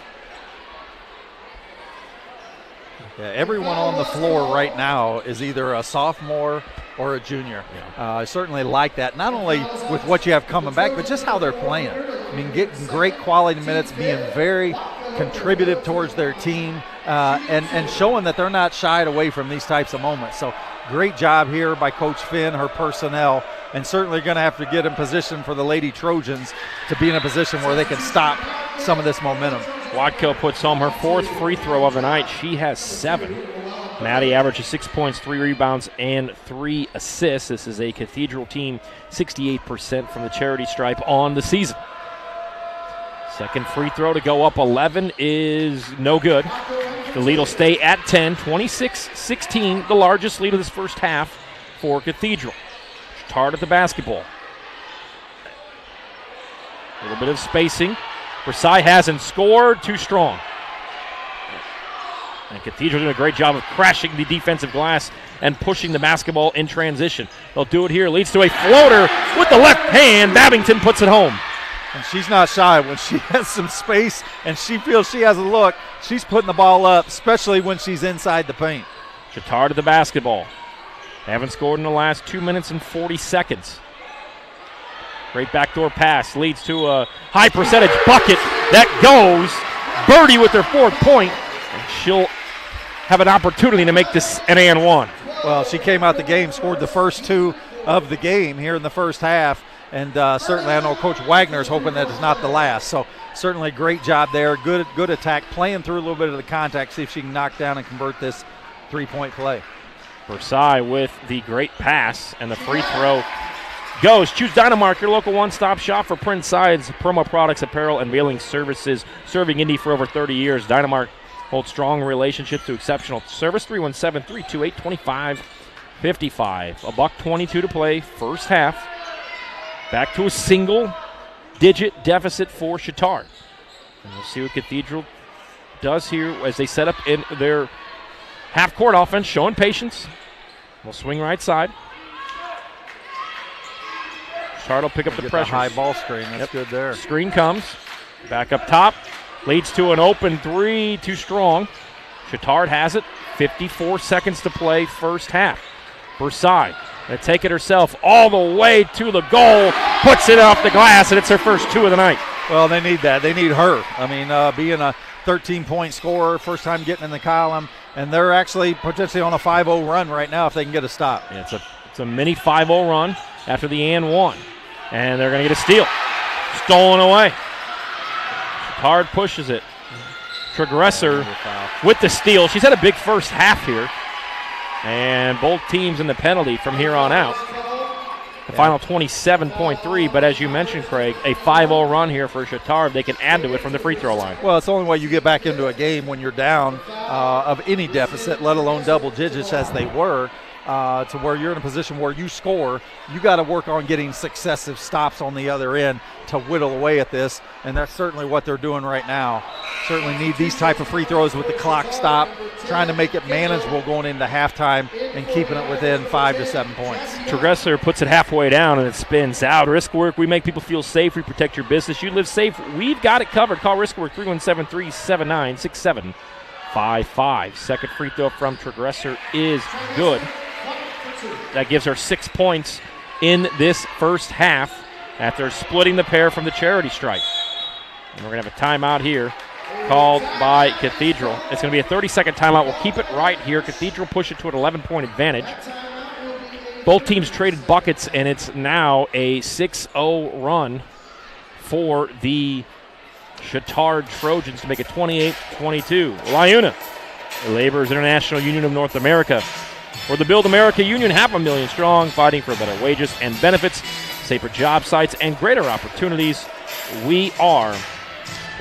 S5: Yeah, everyone on the floor right now is either a sophomore or a junior.
S4: Yeah.
S5: I certainly like that, not only with what you have coming back, but just how they're playing. I mean, getting great quality minutes, being very contributive towards their team, and showing that they're not shied away from these types of moments. So great job here by Coach Finn, her personnel, and certainly going to have to get in position for the Lady Trojans to be in a position where they can stop some of this momentum.
S4: Watco puts home her 4th free throw of the night. She has 7. Maddie averages 6 points, 3 rebounds, and 3 assists. This is a Cathedral team, 68% from the charity stripe on the season. Second free throw to go up 11 is no good. The lead will stay at 10, 26-16, the largest lead of this first half for Cathedral. Tard at the basketball. A little bit of spacing. Versailles hasn't scored, too strong. And Cathedral doing a great job of crashing the defensive glass and pushing the basketball in transition. They'll do it here. Leads to a floater with the left hand. Babington puts it home.
S5: And she's not shy. When she has some space and she feels she has a look, she's putting the ball up, especially when she's inside the paint.
S4: Chittard to the basketball. Haven't scored in the last 2 minutes and 40 seconds. Great backdoor pass leads to a high percentage bucket that goes. Birdie with her 4th point, and she'll have an opportunity to make this an and one.
S5: Well, she came out the game, scored the first 2 of the game here in the first half, and certainly I know Coach Wagner is hoping that it's not the last. So certainly great job there, good attack, playing through a little bit of the contact, see if she can knock down and convert this 3-point play.
S4: Versailles with the great pass, and the free throw goes. Choose Dynamark, your local one-stop shop for print sides, promo products, apparel, and mailing services. Serving Indy for over 30 years, Dynamark holds strong relationships to exceptional service. 317-328-2555. $1.22 to play, first half. Back to a single-digit deficit for Chittard. And we'll see what Cathedral does here as they set up in their Half-court offense showing patience. We'll swing right side. Chard will pick up the pressure.
S5: High ball screen. That's good there.
S4: Screen comes. Back up top. Leads to an open three. Too strong. Chittard has it. 54 seconds to play first half. Berside going to take it herself all the way to the goal. Puts it off the glass, and it's her first 2 of the night.
S5: Well, they need that. They need her. I mean, being a 13-point scorer, first time getting in the column, and they're actually potentially on a 5-0 run right now if they can get a stop.
S4: Yeah, it's a mini 5-0 run after the and one. And they're going to get a steal. Stolen away. Chittard pushes it. Tragresser with the steal. She's had a big first half here. And both teams in the penalty from here on out. The final 27.3, but as you mentioned, Craig, a 5-0 run here for Chittard. They can add to it from the free throw line.
S5: Well, it's the only way you get back into a game when you're down of any deficit, let alone double digits as they were. To where you're in a position where you score, you got to work on getting successive stops on the other end to whittle away at this, and that's certainly what they're doing right now. Certainly need these type of free throws with the clock stop, trying to make it manageable going into halftime and keeping it within 5 to 7 points.
S4: Tragresser puts it halfway down and it spins out. Risk Work, we make people feel safe. We protect your business. You live safe. We've got it covered. Call Risk Work 317-379-6755. Second free throw from Tragresser is good. That gives her 6 points in this first half after splitting the pair from the charity stripe. And we're going to have a timeout here called by Cathedral. It's going to be a 30-second timeout. We'll keep it right here. Cathedral push it to an 11-point advantage. Both teams traded buckets, and it's now a 6-0 run for the Chittard Trojans to make it 28-22. LIUNA, the Laborers International Union of North America, or the Build America Union, 500,000 strong, fighting for better wages and benefits, safer job sites, and greater opportunities. We are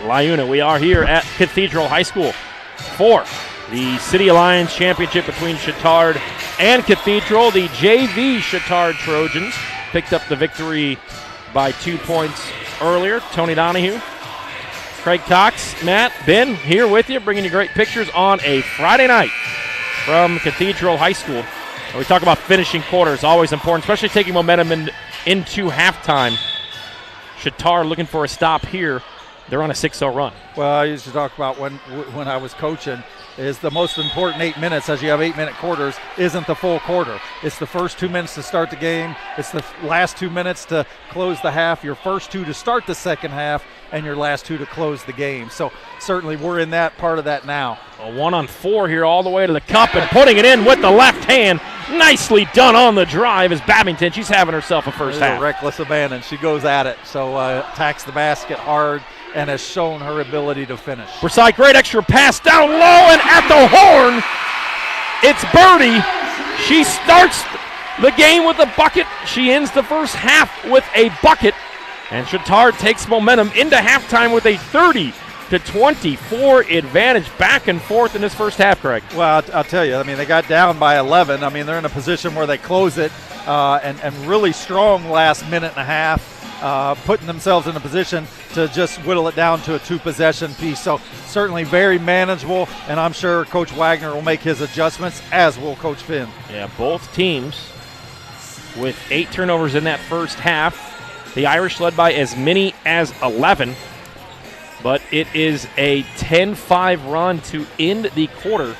S4: LIUNA. We are here at Cathedral High School for the City Alliance Championship between Chittard and Cathedral. The JV Chittard Trojans picked up the victory by 2 points earlier. Tony Donahue, Craig Cox, Matt, Ben here with you, bringing you great pictures on a Friday night from Cathedral High School. We talk about finishing quarters, always important, especially taking momentum into halftime. Chittard looking for a stop here. They're on a 6-0 run.
S5: Well, I used to talk about when I was coaching is the most important 8 minutes, as you have 8-minute quarters, isn't the full quarter. It's the first 2 minutes to start the game. It's the last 2 minutes to close the half, your first 2 to start the second half, and your last 2 to close the game. So certainly we're in that part of that now.
S4: A 1-on-4 here all the way to the cup and putting it in with the left hand. Nicely done on the drive is Babington. She's having herself a first half.
S5: A reckless abandon. She goes at it. So attacks the basket hard and has shown her ability to finish.
S4: Berside, great extra pass down low and at the horn. It's Birdie. She starts the game with a bucket. She ends the first half with a bucket. And Chittard takes momentum into halftime with a 30-24 advantage, back and forth in this first half, Craig.
S5: Well, I'll tell you, I mean, they got down by 11. I mean, they're in a position where they close it and really strong last minute and a half, putting themselves in a position to just whittle it down to a 2-possession piece. So certainly very manageable, and I'm sure Coach Wagner will make his adjustments, as will Coach Finn.
S4: Yeah, both teams with 8 turnovers in that first half. The Irish led by as many as 11, but it is a 10-5 run to end the quarter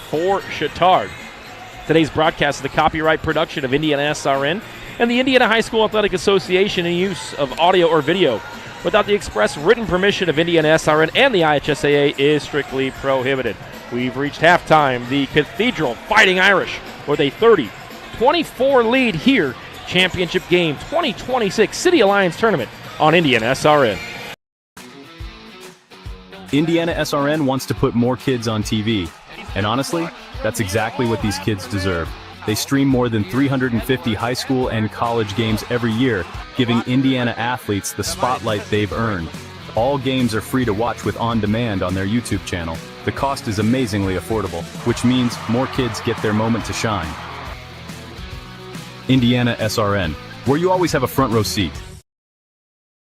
S4: for Chittard. Today's broadcast is the copyright production of IndianaSRN and the Indiana High School Athletic Association, in use of audio or video without the express written permission of IndianaSRN and the IHSAA is strictly prohibited. We've reached halftime. The Cathedral Fighting Irish with a 30-24 lead here. Championship game 2026 City Alliance Tournament on IndianaSRN.
S1: IndianaSRN wants to put more kids on TV. And honestly, that's exactly what these kids deserve. They stream more than 350 high school and college games every year, giving Indiana athletes the spotlight they've earned. All games are free to watch with on-demand on their YouTube channel. The cost is amazingly affordable, which means more kids get their moment to shine. IndianaSRN, where you always have a front row seat.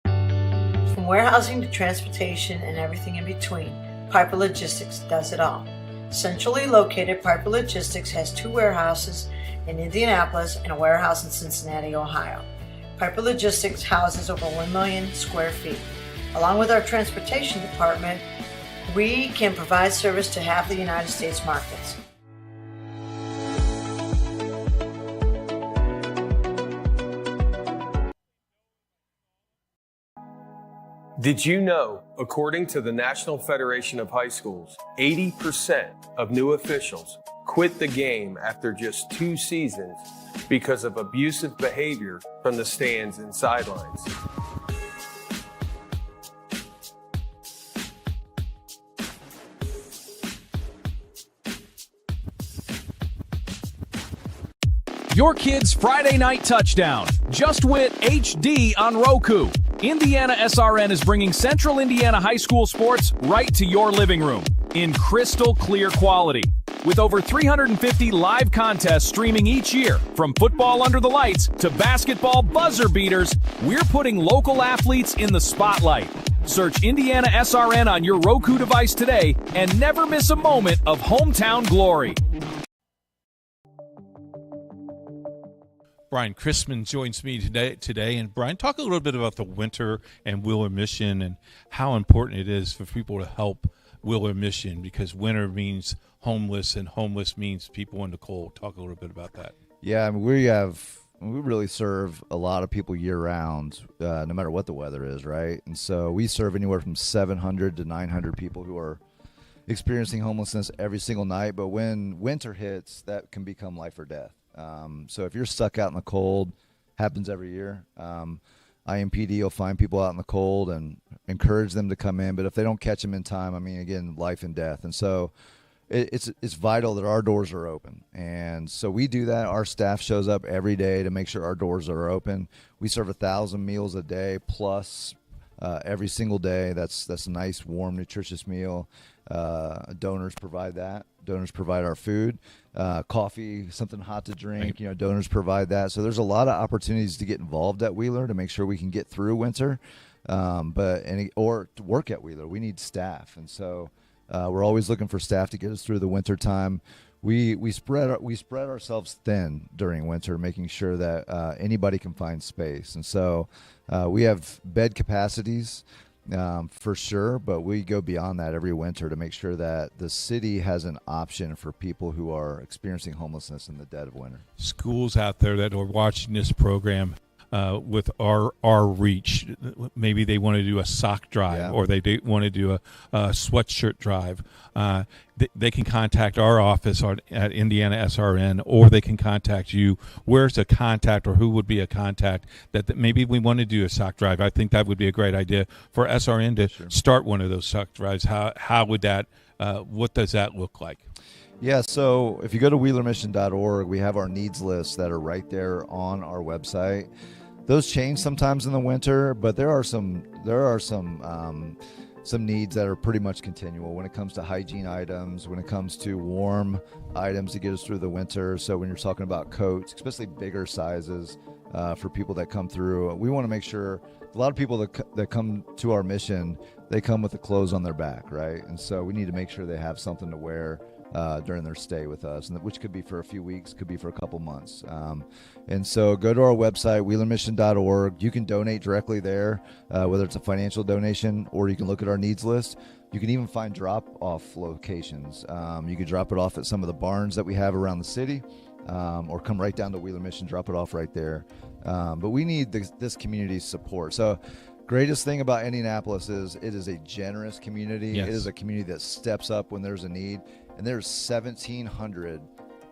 S9: From warehousing to transportation and everything in between, Piper Logistics does it all. Centrally located, Piper Logistics has 2 warehouses in Indianapolis and a warehouse in Cincinnati, Ohio. Piper Logistics houses over 1 million square feet. Along with our transportation department, we can provide service to half the United States markets.
S12: Did you know, according to the National Federation of High Schools, 80% of new officials quit the game after just 2 seasons because of abusive behavior from the stands and sidelines?
S1: Your kid's Friday night touchdown. Just Wit HD on Roku. IndianaSRN is bringing Central Indiana high school sports right to your living room in crystal clear quality. With over 350 live contests streaming each year, from football under the lights to basketball buzzer beaters, we're putting local athletes in the spotlight. Search IndianaSRN on your Roku device today and never miss a moment of hometown glory.
S13: Brian Chrisman joins me today. And Brian, talk a little bit about the winter and Wheeler Mission and how important it is for people to help Wheeler Mission, because winter means homeless and homeless means people in the cold. Talk a little bit about that.
S14: Yeah, I mean, we really serve a lot of people year round, no matter what the weather is, right? And so we serve anywhere from 700 to 900 people who are experiencing homelessness every single night. But when winter hits, that can become life or death. So if you're stuck out in the cold, happens every year. IMPD will find people out in the cold and encourage them to come in. But if they don't catch them in time, I mean, again, life and death. And so it's vital that our doors are open. And so we do that. Our staff shows up every day to make sure our doors are open. We serve 1,000 meals a day plus every single day. That's a nice, warm, nutritious meal. Donors provide that. Donors provide our food, coffee, something hot to drink. You know, donors provide that. So there's a lot of opportunities to get involved at Wheeler to make sure we can get through winter, or to work at Wheeler. We need staff, and so we're always looking for staff to get us through the winter time. We spread ourselves thin during winter, making sure that anybody can find space, and so we have bed capacities. For sure, but we go beyond that every winter to make sure that the city has an option for people who are experiencing homelessness in the dead of winter.
S13: Schools out there that are watching this program with our reach, maybe they want to do a sock drive, or they want to do a sweatshirt drive. They can contact our office at IndianaSRN, or they can contact you. Where's a contact, or who would be a contact that maybe we want to do a sock drive? I think that would be a great idea for SRN to start one of those sock drives. How would that? What does that look like?
S14: Yeah, so if you go to wheelermission.org, we have our needs lists that are right there on our website. Those change sometimes in the winter, but there are some needs that are pretty much continual when it comes to hygiene items, when it comes to warm items to get us through the winter. So when you're talking about coats, especially bigger sizes for people that come through, we want to make sure a lot of people that come to our mission, they come with the clothes on their back, right? And so we need to make sure they have something to wear during their stay with us, and which could be for a few weeks, could be for a couple months. And so go to our website, wheelermission.org. You can donate directly there, whether it's a financial donation or you can look at our needs list. You can even find drop-off locations. You can drop it off at some of the barns that we have around the city, or come right down to Wheeler Mission, drop it off right there. But we need this community's support. So greatest thing about Indianapolis is it is a generous community.
S13: Yes.
S14: It is a community that steps up when there's a need. And there's 1,700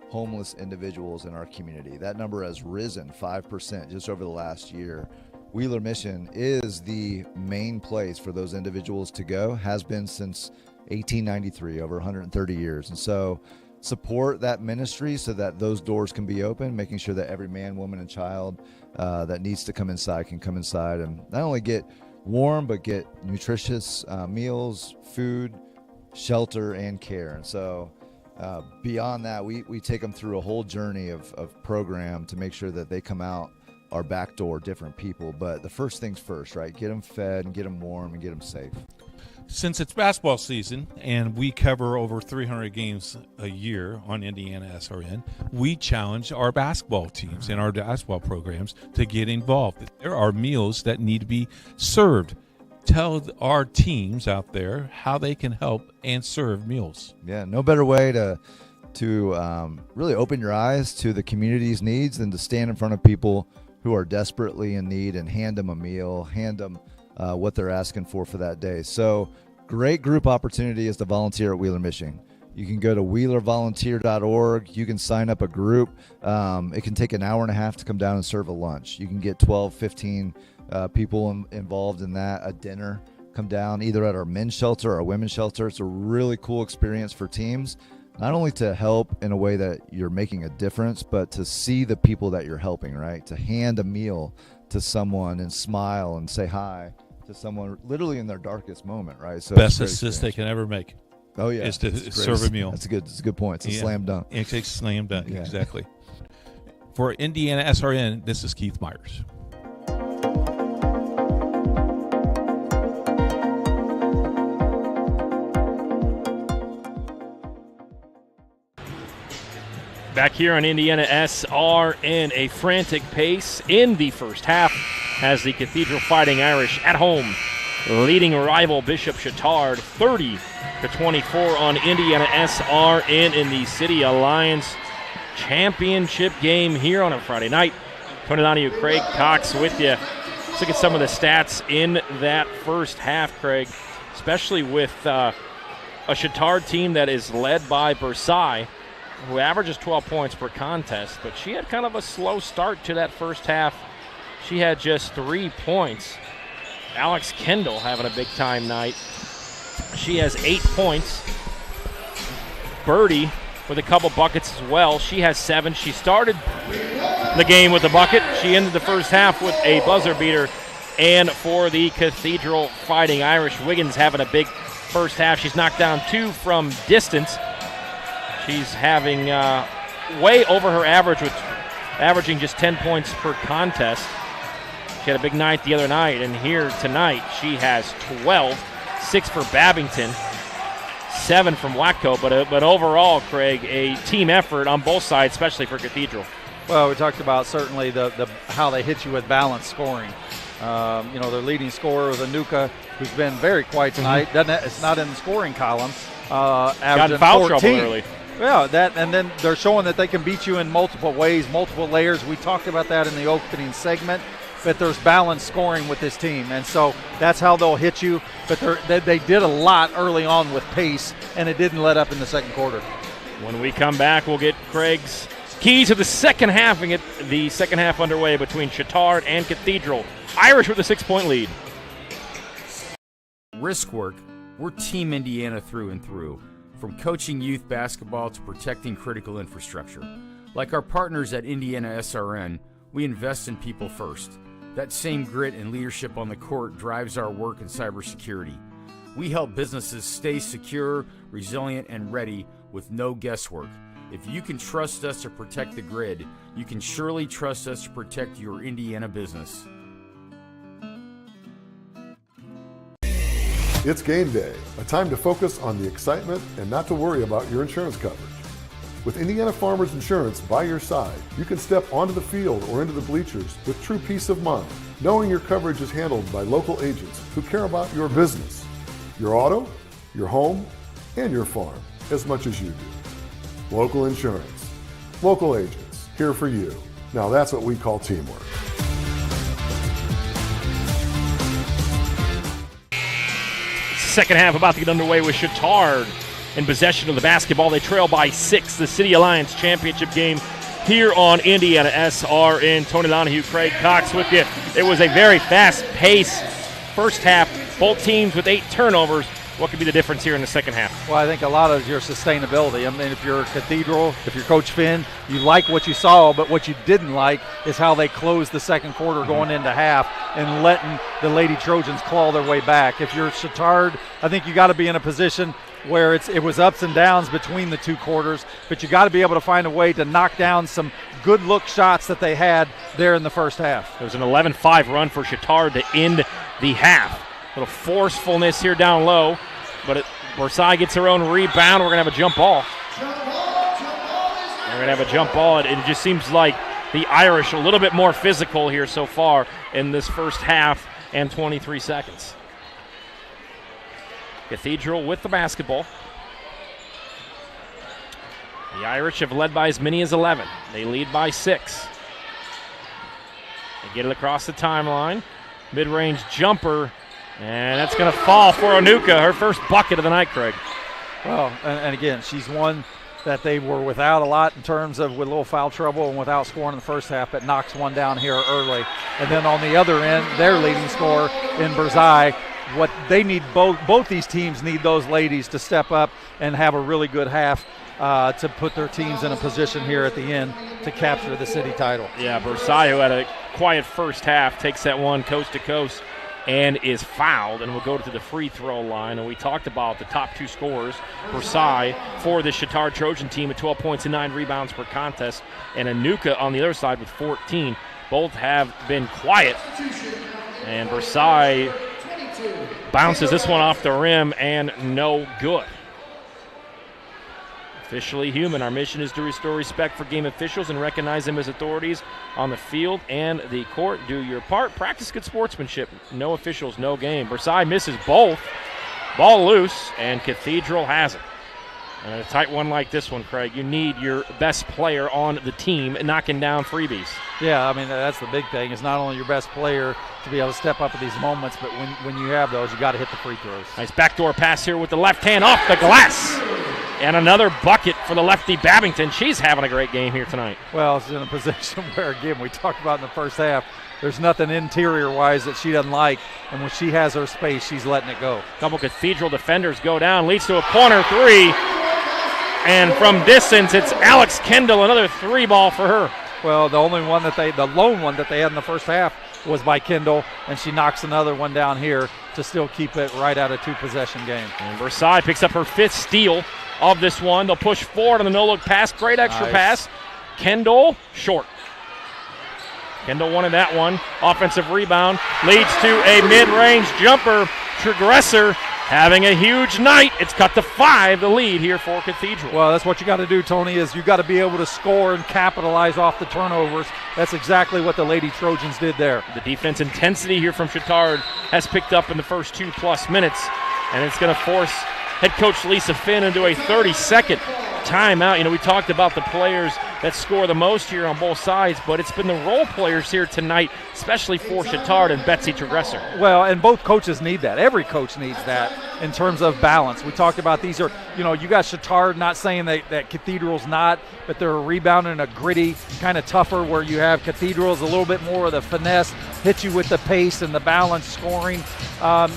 S14: homeless individuals in our community. That number has risen 5% just over the last year. Wheeler Mission is the main place for those individuals to go, has been since 1893, over 130 years. And so support that ministry so that those doors can be open, making sure that every man, woman, and child that needs to come inside can come inside and not only get warm, but get nutritious meals, food, shelter, and care. And so beyond that, we take them through a whole journey of program to make sure that they come out our back door different people. But the first things first, right? Get them fed and get them warm and get them safe.
S13: Since it's basketball season and we cover over 300 games a year on IndianaSRN, we challenge our basketball teams and our basketball programs to get involved. There are meals that need to be served. Tell our teams out there how they can help and serve meals.
S14: Yeah, no better way to really open your eyes to the community's needs than to stand in front of people who are desperately in need and hand them a meal, hand them what they're asking for that day. So great group opportunity is to volunteer at Wheeler, Michigan. You can go to wheelervolunteer.org. You can sign up a group. It can take an hour and a half to come down and serve a lunch. You can get 12, 15 people involved in that, a dinner. Come down either at our men's shelter or our women's shelter. It's a really cool experience for teams, not only to help in a way that you're making a difference, but to see the people that you're helping, right? To hand a meal to someone and smile and say hi to someone literally in their darkest moment, right? So
S13: best assist they can ever make.
S14: Oh yeah,
S13: is to serve a meal.
S14: That's a good point. It's a slam dunk.
S13: It's a slam dunk, exactly. For IndianaSRN, this is Keith Myers.
S4: Back here on IndianaSRN, a frantic pace in the first half as the Cathedral Fighting Irish at home leading rival Bishop Chatard 30-24 on IndianaSRN in the City Alliance Championship game here on a Friday night. Tony Donahue, Craig Cox with you. Let's look at some of the stats in that first half, Craig, especially with a Chatard team that is led by Versailles, who averages 12 points per contest, but she had kind of a slow start to that first half. She had just 3 points. Alex Kendall having a big-time night. She has 8 points. Birdie with a couple buckets as well. She has 7. She started the game with a bucket. She ended the first half with a buzzer beater. And for the Cathedral Fighting Irish, Wiggins having a big first half. She's knocked down 2 from distance. She's having way over her average, with averaging just 10 points per contest. She had a big night the other night, and here tonight she has 12, 6 for Babington, 7 from Watco. But overall, Craig, a team effort on both sides, especially for Cathedral.
S5: Well, we talked about certainly the how they hit you with balanced scoring. Their leading scorer was Anuka, who's been very quiet tonight. It's not in the scoring column.
S4: Got in foul
S5: 14.
S4: trouble early.
S5: Yeah, and then they're showing that they can beat you in multiple ways, multiple layers. We talked about that in the opening segment, but there's balanced scoring with this team, and so that's how they'll hit you. But they did a lot early on with pace, and it didn't let up in the second quarter.
S4: When we come back, we'll get Craig's keys to the second half and get the second half underway between Chatard and Cathedral. Irish with a 6-point lead.
S15: Risk work, we're Team Indiana through and through. From coaching youth basketball to protecting critical infrastructure. Like our partners at IndianaSRN, we invest in people first. That same grit and leadership on the court drives our work in cybersecurity. We help businesses stay secure, resilient, and ready with no guesswork. If you can trust us to protect the grid, you can surely trust us to protect your Indiana business.
S16: It's game day, a time to focus on the excitement and not to worry about your insurance coverage. With Indiana Farmers Insurance by your side, you can step onto the field or into the bleachers with true peace of mind, knowing your coverage is handled by local agents who care about your business, your auto, your home, and your farm as much as you do. Local insurance, local agents, here for you. Now that's what we call teamwork.
S4: Second half about to get underway with Chatard in possession of the basketball. They trail by 6. The City Alliance Championship game here on IndianaSRN. Tony Donahue, Craig Cox with you. It was a very fast-paced first half. Both teams with 8 turnovers. What could be the difference here in the second half?
S5: Well, I think a lot of your sustainability. I mean, if you're Cathedral, if you're Coach Finn, you like what you saw, but what you didn't like is how they closed the second quarter going into half and letting the Lady Trojans claw their way back. If you're Chatard, I think you got to be in a position where it was ups and downs between the 2 quarters, but you got to be able to find a way to knock down some good look shots that they had there in the first half.
S4: There was an 11-5 run for Chatard to end the half. little forcefulness here down low, but Versailles gets her own rebound. We're going to have a jump ball. We're going to have a jump ball. It just seems like the Irish a little bit more physical here so far in this first half and 23 seconds. Cathedral with the basketball. The Irish have led by as many as 11. They lead by 6. They get it across the timeline. Mid-range jumper, and that's going to fall for Anuka, her first bucket of the night, Craig.
S5: Well, and again, she's one that they were without a lot in terms of with a little foul trouble and without scoring in the first half, but knocks one down here early. And then on the other end, their leading scorer in Versailles, what they need, both these teams need those ladies to step up and have a really good half to put their teams in a position here at the end to capture the city title.
S4: Yeah, Versailles, who had a quiet first half, takes that one coast to coast and is fouled, and will go to the free throw line. And we talked about the top 2 scorers, Versailles, for the Chittard Trojan team at 12 points and 9 rebounds per contest, and Anuka on the other side with 14. Both have been quiet, and Versailles bounces this one off the rim and no good. Officially human. Our mission is to restore respect for game officials and recognize them as authorities on the field and the court. Do your part. Practice good sportsmanship. No officials, no game. Versailles misses both. Ball loose, and Cathedral has it. And a tight one like this one, Craig, you need your best player on the team knocking down freebies.
S5: Yeah, I mean, that's the big thing. It's not only your best player to be able to step up at these moments, but when you have those, you got to hit the free throws.
S4: Nice backdoor pass here with the left hand off the glass. And another bucket for the lefty Babington. She's having a great game here tonight.
S5: Well, it's in a position where, again, we talked about in the first half, there's nothing interior-wise that she doesn't like, and when she has her space, she's letting it go.
S4: A couple Cathedral defenders go down, leads to a corner 3, and from distance, it's Alex Kendall, another 3 ball for her.
S5: Well, the lone one that they had in the first half was by Kendall, and she knocks another one down here to still keep it right at a 2-possession game.
S4: And Versailles picks up her 5th steal of this one. They'll push forward on the no-look pass. Great extra pass. Kendall, short. Kendall wanted that one. Offensive rebound leads to a mid-range jumper. Trigresser having a huge night. It's cut to 5, the lead here for Cathedral.
S5: Well, that's what you got to do, Tony, is you got to be able to score and capitalize off the turnovers. That's exactly what the Lady Trojans did there.
S4: The defense intensity here from Chittard has picked up in the first 2+ minutes, and it's going to force head coach Lisa Finn into a 30-second timeout. You know, we talked about the players that score the most here on both sides, but it's been the role players here tonight, especially for Chittard and Betsy Trigresser.
S5: Well, and both coaches need that. Every coach needs that in terms of balance. We talked about these are, you know, you got Chittard, not saying that Cathedral's not, but they're rebounding a gritty, kind of tougher, where you have Cathedral's a little bit more of the finesse, hit you with the pace and the balance scoring.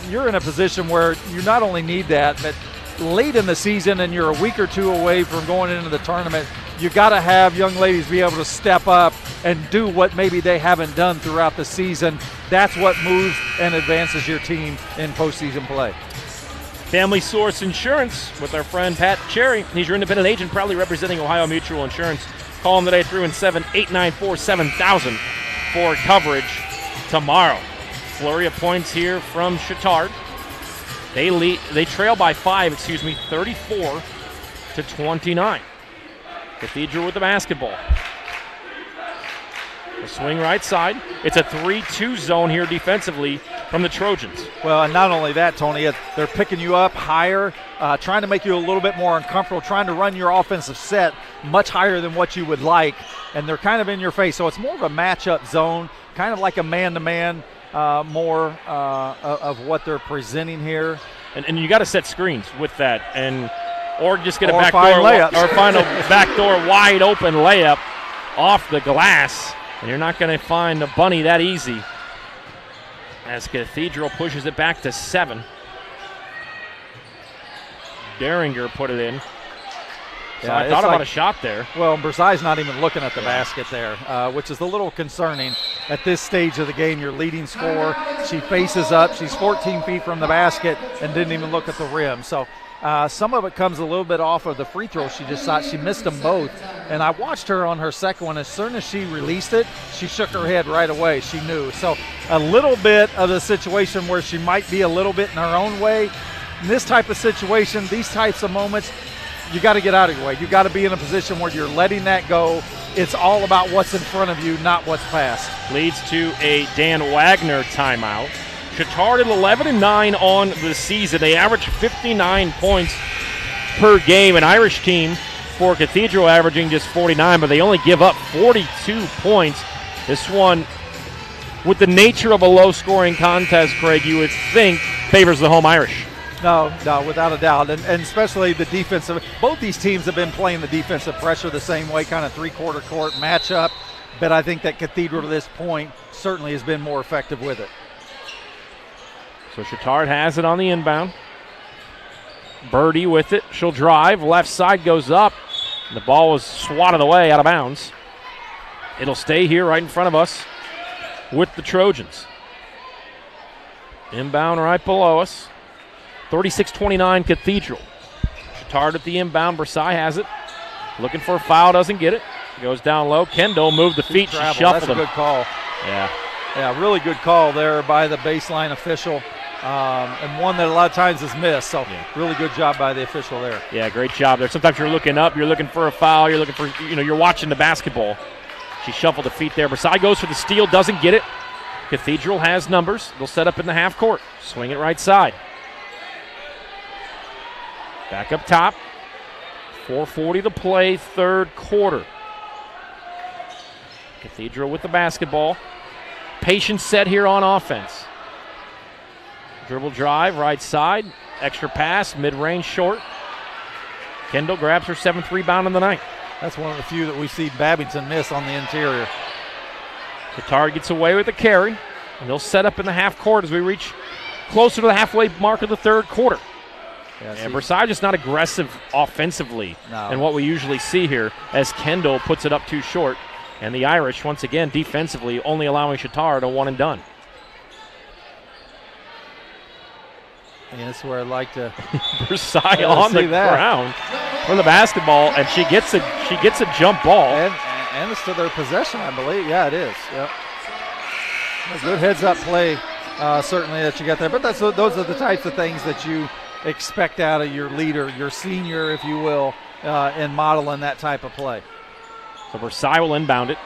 S5: You're in a position where you not only need that, but late in the season and you're a week or 2 away from going into the tournament, you got to have young ladies be able to step up and do what maybe they haven't done throughout the season. That's what moves and advances your team in postseason play.
S4: Family Source Insurance with our friend Pat Cherry. He's your independent agent, proudly representing Ohio Mutual Insurance. Call him today, 317-894-7000 for coverage tomorrow. Flurry of points here from Chittard. They trail by 5, 34-29. Cathedral with the basketball. The swing right side. It's a 3-2 zone here defensively from the Trojans.
S5: Well, and not only that, Tony, they're picking you up higher, trying to make you a little bit more uncomfortable, trying to run your offensive set much higher than what you would like, and they're kind of in your face. So it's more of a matchup zone, kind of like a man-to-man, more of what they're presenting here.
S4: And you got to set screens with that, or just get a
S5: backdoor
S4: layup, or find a backdoor wide open layup off the glass, and you're not going to find a bunny that easy. As Cathedral pushes it back to 7. Deringer put it in. So
S5: Yeah,
S4: I thought about a shot there.
S5: Well, Versailles not even looking at the basket there, which is a little concerning. At this stage of the game, your leading scorer, she faces up. She's 14 feet from the basket and didn't even look at the rim. So Some of it comes a little bit off of the free throw. She just thought she missed them both. And I watched her on her second one. As soon as she released it, she shook her head right away. She knew. So a little bit of the situation where she might be a little bit in her own way. In this type of situation, these types of moments, you got to get out of your way. You got to be in a position where you're letting that go. It's all about what's in front of you, not what's past.
S4: Leads to a Dan Wagner timeout. Chittard at 11-9 on the season. They average 59 points per game. An Irish team for Cathedral averaging just 49, but they only give up 42 points. This one, with the nature of a low-scoring contest, Craig, you would think favors the home Irish.
S5: No, without a doubt. And especially the defensive. Both these teams have been playing the defensive pressure the same way, kind of three-quarter court matchup. But I think that Cathedral to this point certainly has been more effective with it.
S4: So Chittard has it on the inbound. Birdie with it. She'll drive. Left side goes up. The ball was swatted away out of bounds. It'll stay here right in front of us with the Trojans. Inbound right below us. 36-29 Cathedral. Chittard at the inbound. Bersai has it. Looking for a foul. Doesn't get it. Goes down low. Kendall moved the feet. She shuffled
S5: That's a good call.
S4: Yeah,
S5: really good call there by the baseline official. And one that a lot of times is missed. So really good job by the official there.
S4: Yeah, great job there. Sometimes you're looking up, you're looking for a foul, you're looking for, you're watching the basketball. She shuffled the feet there. Bersai goes for the steal, doesn't get it. Cathedral has numbers. They'll set up in the half court. Swing it right side. Back up top. 4:40 to play, third quarter. Cathedral with the basketball. Patient set here on offense. Dribble drive, right side. Extra pass, mid-range short. Kendall grabs her 7th rebound of the night.
S5: That's one of the few that we see Babington miss on the interior.
S4: Chittard gets away with the carry, and they'll set up in the half court as we reach closer to the halfway mark of the third quarter. And Bersai just not aggressive offensively than what we usually see here as Kendall puts it up too short. And the Irish, once again, defensively, only allowing Chittard a one and done.
S5: Yeah, that's where I'd like to.
S4: Bersai on the ground for the basketball, and she gets a jump ball.
S5: And it's to their possession, I believe. Yeah, it is. Yep. A good heads-up play, certainly, that you got there. But those are the types of things that you expect out of your leader, your senior, if you will, in modeling that type of play.
S4: So Bersai will inbound it.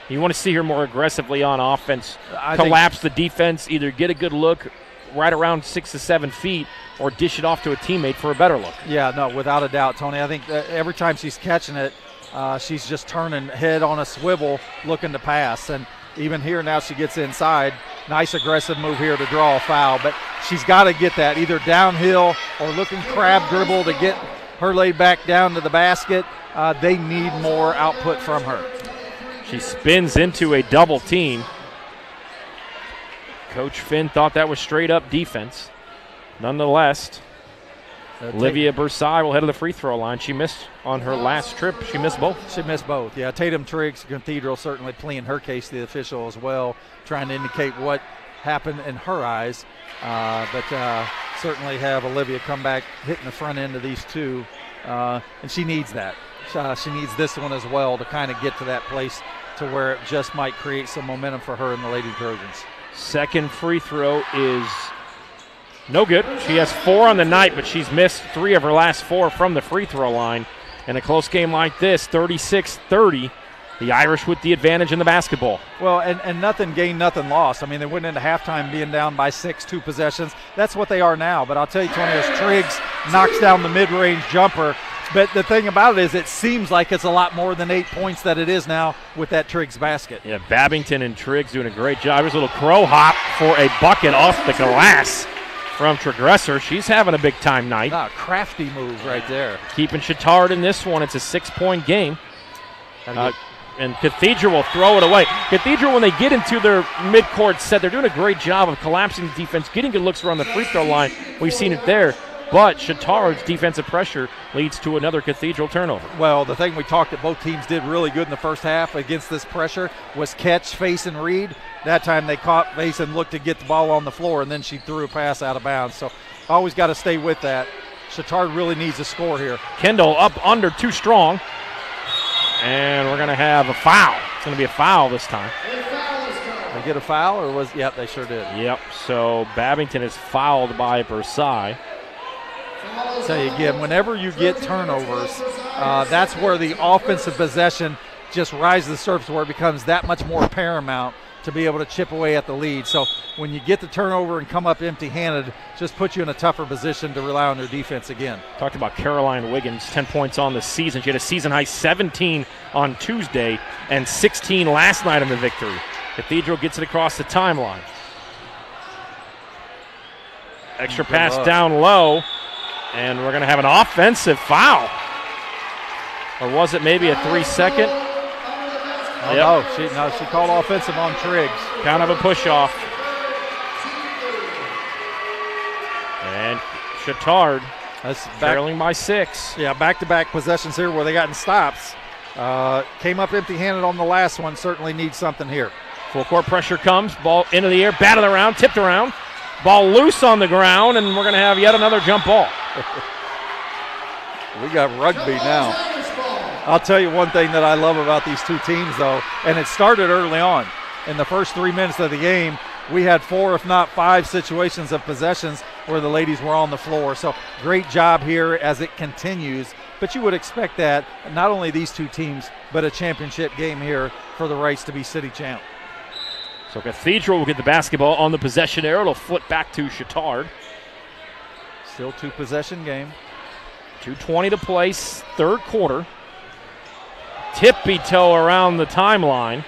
S4: You want to see her more aggressively on offense, collapse the defense, either get a good look right around 6 to 7 feet or dish it off to a teammate for a better look.
S5: Yeah, no, without a doubt, Tony. I think every time she's catching it, she's just turning head on a swivel looking to pass. And even here now she gets inside. Nice aggressive move here to draw a foul. But she's got to get that either downhill or looking crab dribble to get her laid back down to the basket. They need more output from her.
S4: She spins into a double team. Coach Finn thought that was straight up defense. Nonetheless, Olivia Bersai will head to the free throw line. She missed on her last trip. She missed both.
S5: Yeah, Tatum Triggs, Cathedral certainly pleading her case to the official as well, trying to indicate what happened in her eyes. But certainly have Olivia come back hitting the front end of these two. And she needs that. She needs this one as well to kind of get to that place to where it just might create some momentum for her and the Lady Trojans.
S4: Second free throw is no good. She has 4 on the night, but she's missed 3 of her last 4 from the free throw line. In a close game like this, 36-30, the Irish with the advantage in the basketball.
S5: Well, and nothing gained, nothing lost. I mean, they went into halftime being down by 6, 2 possessions. That's what they are now. But I'll tell you, Tony, as Triggs knocks down the mid-range jumper, but the thing about it is it seems like it's a lot more than 8 points that it is now with that Triggs basket.
S4: Yeah, Babington and Triggs doing a great job. There's a little crow hop for a bucket off the glass from Trigresser. She's having a big-time night.
S5: Crafty move right there.
S4: Keeping Chittard in this one. It's a 6-point game. And Cathedral will throw it away. Cathedral, when they get into their midcourt set, they're doing a great job of collapsing the defense, getting good looks around the free throw line. We've seen it there. But Chittard's defensive pressure leads to another Cathedral turnover.
S5: Well, the thing we talked that both teams did really good in the first half against this pressure was catch, face, and read. That time they caught face and looked to get the ball on the floor, and then she threw a pass out of bounds. So always got to stay with that. Chatard really needs a score here.
S4: Kendall up under, too strong. And we're going to have a foul. It's going to be a foul this time.
S5: They get a foul, or was? Yep, they sure did.
S4: Yep, so Babington is fouled by Versailles.
S5: I'll tell you again, whenever you get turnovers, that's where the offensive possession just rises to the surface, where it becomes that much more paramount to be able to chip away at the lead. So when you get the turnover and come up empty-handed, just puts you in a tougher position to rely on their defense again.
S4: Talked about Caroline Wiggins, 10 points on the season. She had a season-high 17 on Tuesday and 16 last night in the victory. Cathedral gets it across the timeline. Extra pass down low, and we're going to have an offensive foul. Or was it maybe a 3-second?
S5: She called offensive on Triggs.
S4: Kind of a push-off. And Chatard trailing by 6.
S5: Yeah, back-to-back possessions here where they got in stops. Came up empty-handed on the last one. Certainly needs something here.
S4: Full court pressure comes. Ball into the air, batted around, tipped around. Ball loose on the ground, and we're going to have yet another jump ball.
S5: We got rugby now. I'll tell you one thing that I love about these two teams, though, and it started early on. In the first 3 minutes of the game, we had 4, if not 5, situations of possessions where the ladies were on the floor. So great job here as it continues. But you would expect that, not only these two teams, but a championship game here for the Rice to be city champ.
S4: So Cathedral will get the basketball on the possession arrow. It'll flip back to Chatard.
S5: Still 2-possession game.
S4: 2:20 to play, third quarter. Tippy-toe around the timeline.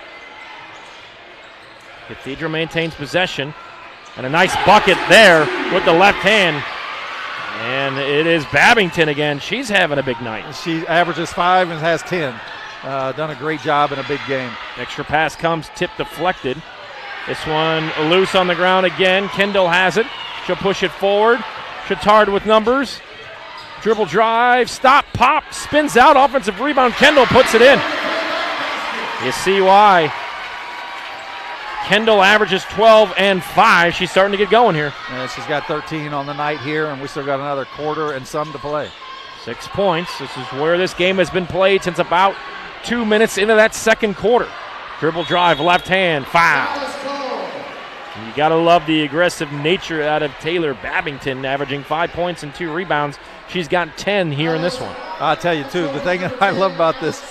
S4: Cathedral maintains possession. And a nice bucket there with the left hand. And it is Babington again. She's having a big night.
S5: She averages 5 and has 10. Done a great job in a big game.
S4: Extra pass comes, tip deflected. This one loose on the ground again. Kendall has it. She'll push it forward. Chatard with numbers. Dribble drive, stop, pop, spins out, offensive rebound. Kendall puts it in. You see why. Kendall averages 12 and 5. She's starting to get going here.
S5: And she's got 13 on the night here, and we still got another quarter and some to play.
S4: 6 points. This is where this game has been played since about 2 minutes into that second quarter. Dribble drive, left hand, foul. You got to love the aggressive nature out of Taylor Babington, averaging 5 points and 2 rebounds. She's got 10 here in this one.
S5: I'll tell you, too, the thing that I love about this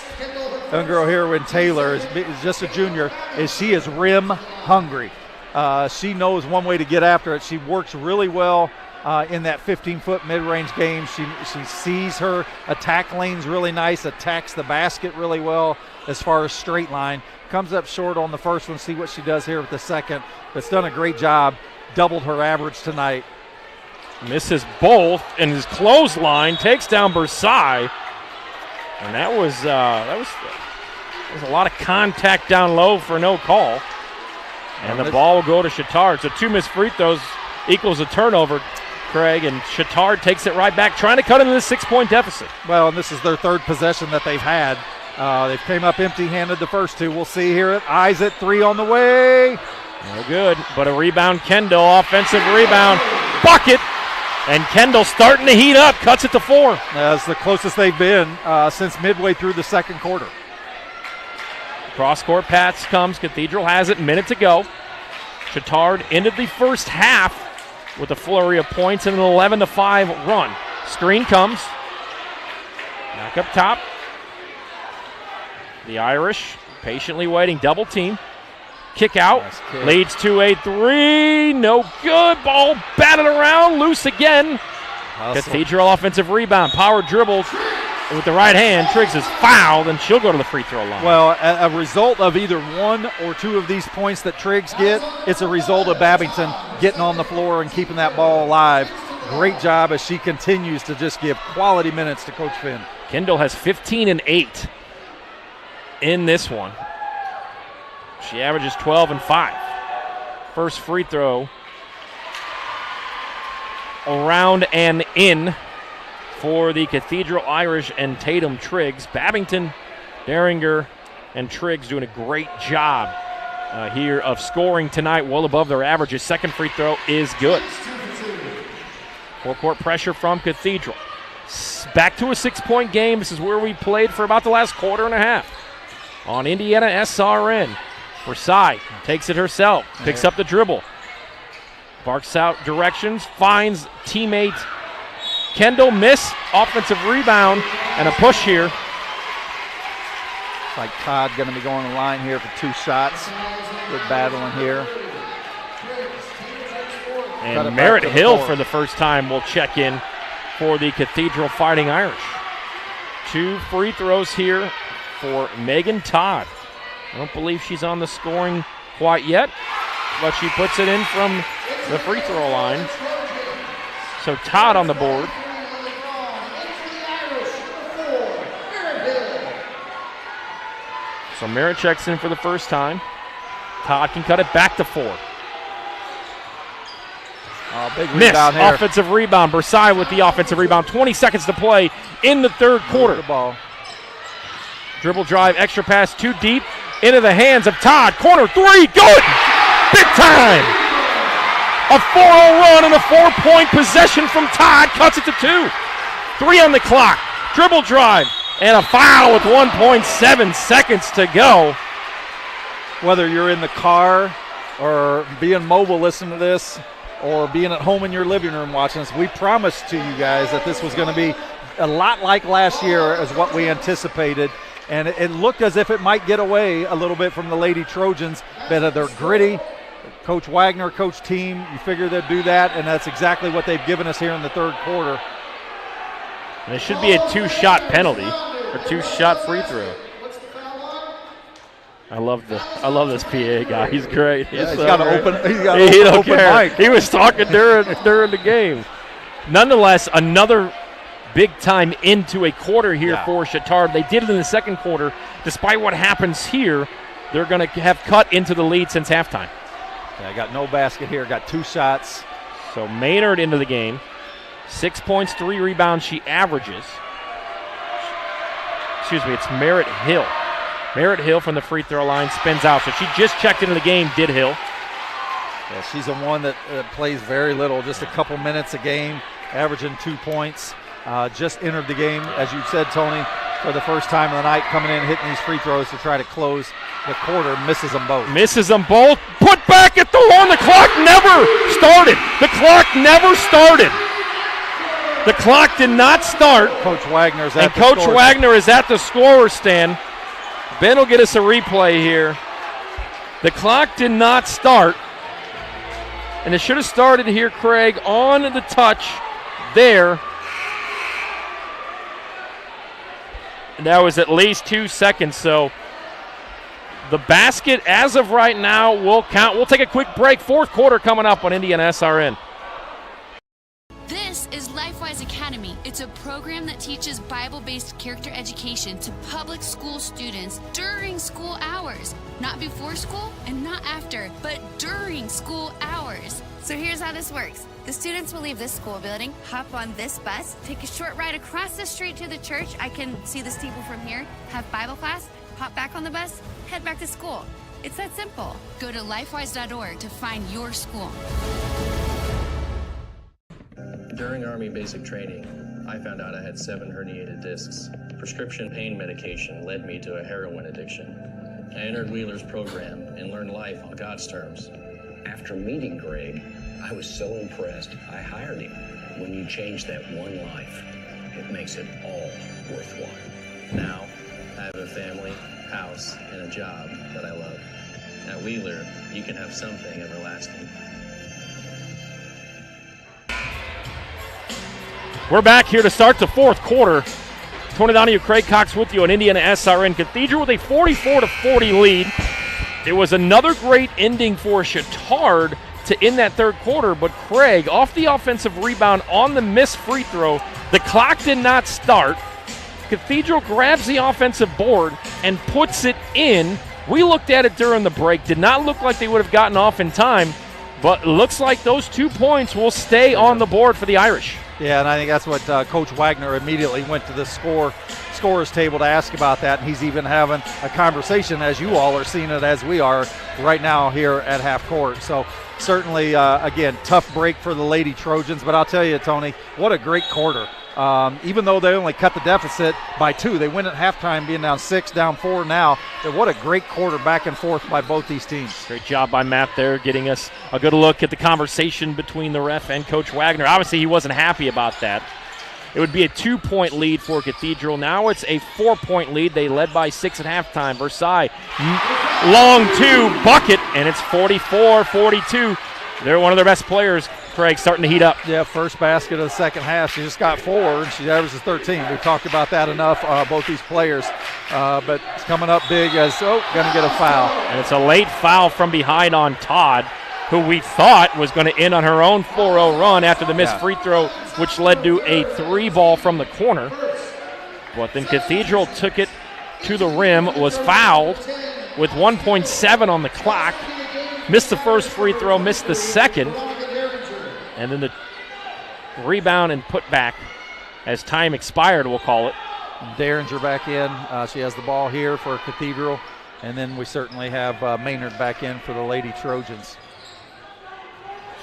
S5: young girl here when Taylor is just a junior is she is rim hungry. She knows one way to get after it. She works really well in that 15-foot mid-range game. She sees her attack lanes really nice, attacks the basket really well as far as straight line. Comes up short on the first one, see what she does here with the second. But it's done a great job, doubled her average tonight.
S4: Misses both, and his clothesline takes down Versailles. And that was a lot of contact down low for no call. And the ball will go to Chatard. So 2 missed free throws equals a turnover, Craig, and Chatard takes it right back, trying to cut into this 6-point deficit.
S5: Well, and this is their third possession that they've had. They came up empty-handed the first 2. We'll see here. Eyes at 3 on the way.
S4: No good, but a rebound. Kendall, offensive rebound, bucket. And Kendall starting to heat up, cuts it to 4.
S5: That's the closest they've been since midway through the second quarter.
S4: Cross-court pass comes. Cathedral has it, minute to go. Chatard ended the first half with a flurry of points and an 11-5 run. Screen comes. Back up top. The Irish patiently waiting, double team. Kick out, nice kick. Leads to a 3, no good. Ball batted around, loose again. Hustle. Cathedral offensive rebound, power dribbles with the right hand. Triggs is fouled, and she'll go to the free throw line.
S5: Well, a result of either 1 or 2 of these points that Triggs get, it's a result of Babington getting on the floor and keeping that ball alive. Great job as she continues to just give quality minutes to Coach Finn.
S4: Kendall has 15 and 8 in this one. She averages 12 and 5. First free throw around and in for the Cathedral Irish and Tatum Triggs. Babington, Derringer, and Triggs doing a great job here of scoring tonight, well above their averages. Second free throw is good. Full-court pressure from Cathedral. Back to a 6-point game. This is where we played for about the last quarter and a half. On IndianaSRN, Versailles takes it herself, picks up the dribble. Barks out directions, finds teammate Kendall, miss, offensive rebound, and a push here.
S5: It's like Todd going to be going the line here for 2 shots. Good battling here.
S4: And Merritt Hill for the first time will check in for the Cathedral Fighting Irish. 2 free throws here for Megan Todd. I don't believe she's on the scoring quite yet, but she puts it in from the free throw line. So Todd on the board. So Merritt checks in for the first time. Todd can cut it back to 4.
S5: Big
S4: Miss,
S5: rebound here.
S4: offensive rebound. Versailles with the offensive rebound. 20 seconds to play in the third quarter.
S5: The ball.
S4: Dribble drive, extra pass, too deep. Into the hands of Todd. Corner 3, good! Big time! A 4-0 run and a 4-point possession from Todd. Cuts it to 2. 3 on the clock. Dribble drive. And a foul with 1.7 seconds to go.
S5: Whether you're in the car or being mobile listening to this or being at home in your living room watching this, we promised to you guys that this was going to be a lot like last year as what we anticipated. And it looked as if it might get away a little bit from the Lady Trojans, but they're gritty. Coach Wagner, coach team, you figure they'd do that, and that's exactly what they've given us here in the third quarter.
S4: And it should be a 2-shot penalty or 2-shot free throw. I love this PA guy. He's great.
S5: Yeah, he's got an open mic.
S4: He was talking during the game. Nonetheless, another big time into a quarter here for Chittard. They did it in the second quarter. Despite what happens here, they're going to have cut into the lead since halftime.
S5: Yeah, got no basket here. Got 2 shots.
S4: So Maynard into the game. 6 points, 3 rebounds she averages. Excuse me, it's Merritt Hill. Merritt Hill from the free throw line spins out. So she just checked into the game, did Hill.
S5: Yeah, she's the one that plays very little, just a couple minutes a game, averaging 2 points. Just entered the game, as you said, Tony, for the first time of the night, coming in, hitting these free throws to try to close the quarter. Misses them both.
S4: Misses them both. Put back at the 1. The clock never started. The clock never started. The clock did not start.
S5: Coach Wagner's
S4: at Coach Wagner is at the scorer's stand. Ben will get us a replay here. The clock did not start. And it should have started here, Craig, on the touch there. And that was at least 2 seconds. So the basket, as of right now, will count. We'll take a quick break. Fourth quarter coming up on IndianaSRN.
S17: This is LifeWise Academy. It's a program that teaches Bible-based character education to public school students during school hours. Not before school and not after, but during school hours.
S18: So here's how this works. The students will leave this school building, hop on this bus, take a short ride across the street to the church. I can see the steeple from here, have Bible class, hop back on the bus, head back to school. It's that simple.
S17: Go to lifewise.org to find your school.
S19: During Army basic training, I found out I had 7 herniated discs. Prescription pain medication led me to a heroin addiction. I entered Wheeler's program and learned life on God's terms.
S20: After meeting Greg, I was so impressed, I hired him. When you change that one life, it makes it all worthwhile.
S19: Now, I have a family, house, and a job that I love. At Wheeler, you can have something everlasting.
S4: We're back here to start the fourth quarter. Tony Donahue, Craig Cox with you on IndianaSRN. Cathedral with a 44-40 lead. It was another great ending for Chittard to end that third quarter, but Craig, off the offensive rebound on the missed free throw, the clock did not start. Cathedral grabs the offensive board and puts it in. We looked at it during the break. Did not look like they would have gotten off in time, but it looks like those 2 points will stay on the board for the Irish.
S5: Yeah, and I think that's what Coach Wagner immediately went to the score scorer's table to ask about that, and he's even having a conversation as you all are seeing it as we are right now here at half court. So certainly, again, tough break for the Lady Trojans, but I'll tell you, Tony, what a great quarter. Even though they only cut the deficit by 2, they win at halftime being down 6, down 4 now. What a great quarter back and forth by both these teams.
S4: Great job by Matt there, getting us a good look at the conversation between the ref and Coach Wagner. Obviously, he wasn't happy about that. It would be a 2-point lead for Cathedral. Now it's a 4-point lead. They led by 6 at halftime. Versailles, long 2, bucket, and it's 44-42. They're one of their best players, Craig, starting to heat up.
S5: Yeah, first basket of the second half. She just got 4, and she averages 13. We've talked about that enough, both these players. But it's coming up big as, going to get a foul.
S4: And it's a late foul from behind on Todd, who we thought was going to end on her own 4-0 run after the missed free throw, which led to a 3-ball from the corner. But then Cathedral took it to the rim, was fouled with 1.7 on the clock. Missed the first free throw, missed the second. And then the rebound and put back as time expired, we'll call it.
S5: Derringer back in. She has the ball here for Cathedral. And then we certainly have Maynard back in for the Lady Trojans.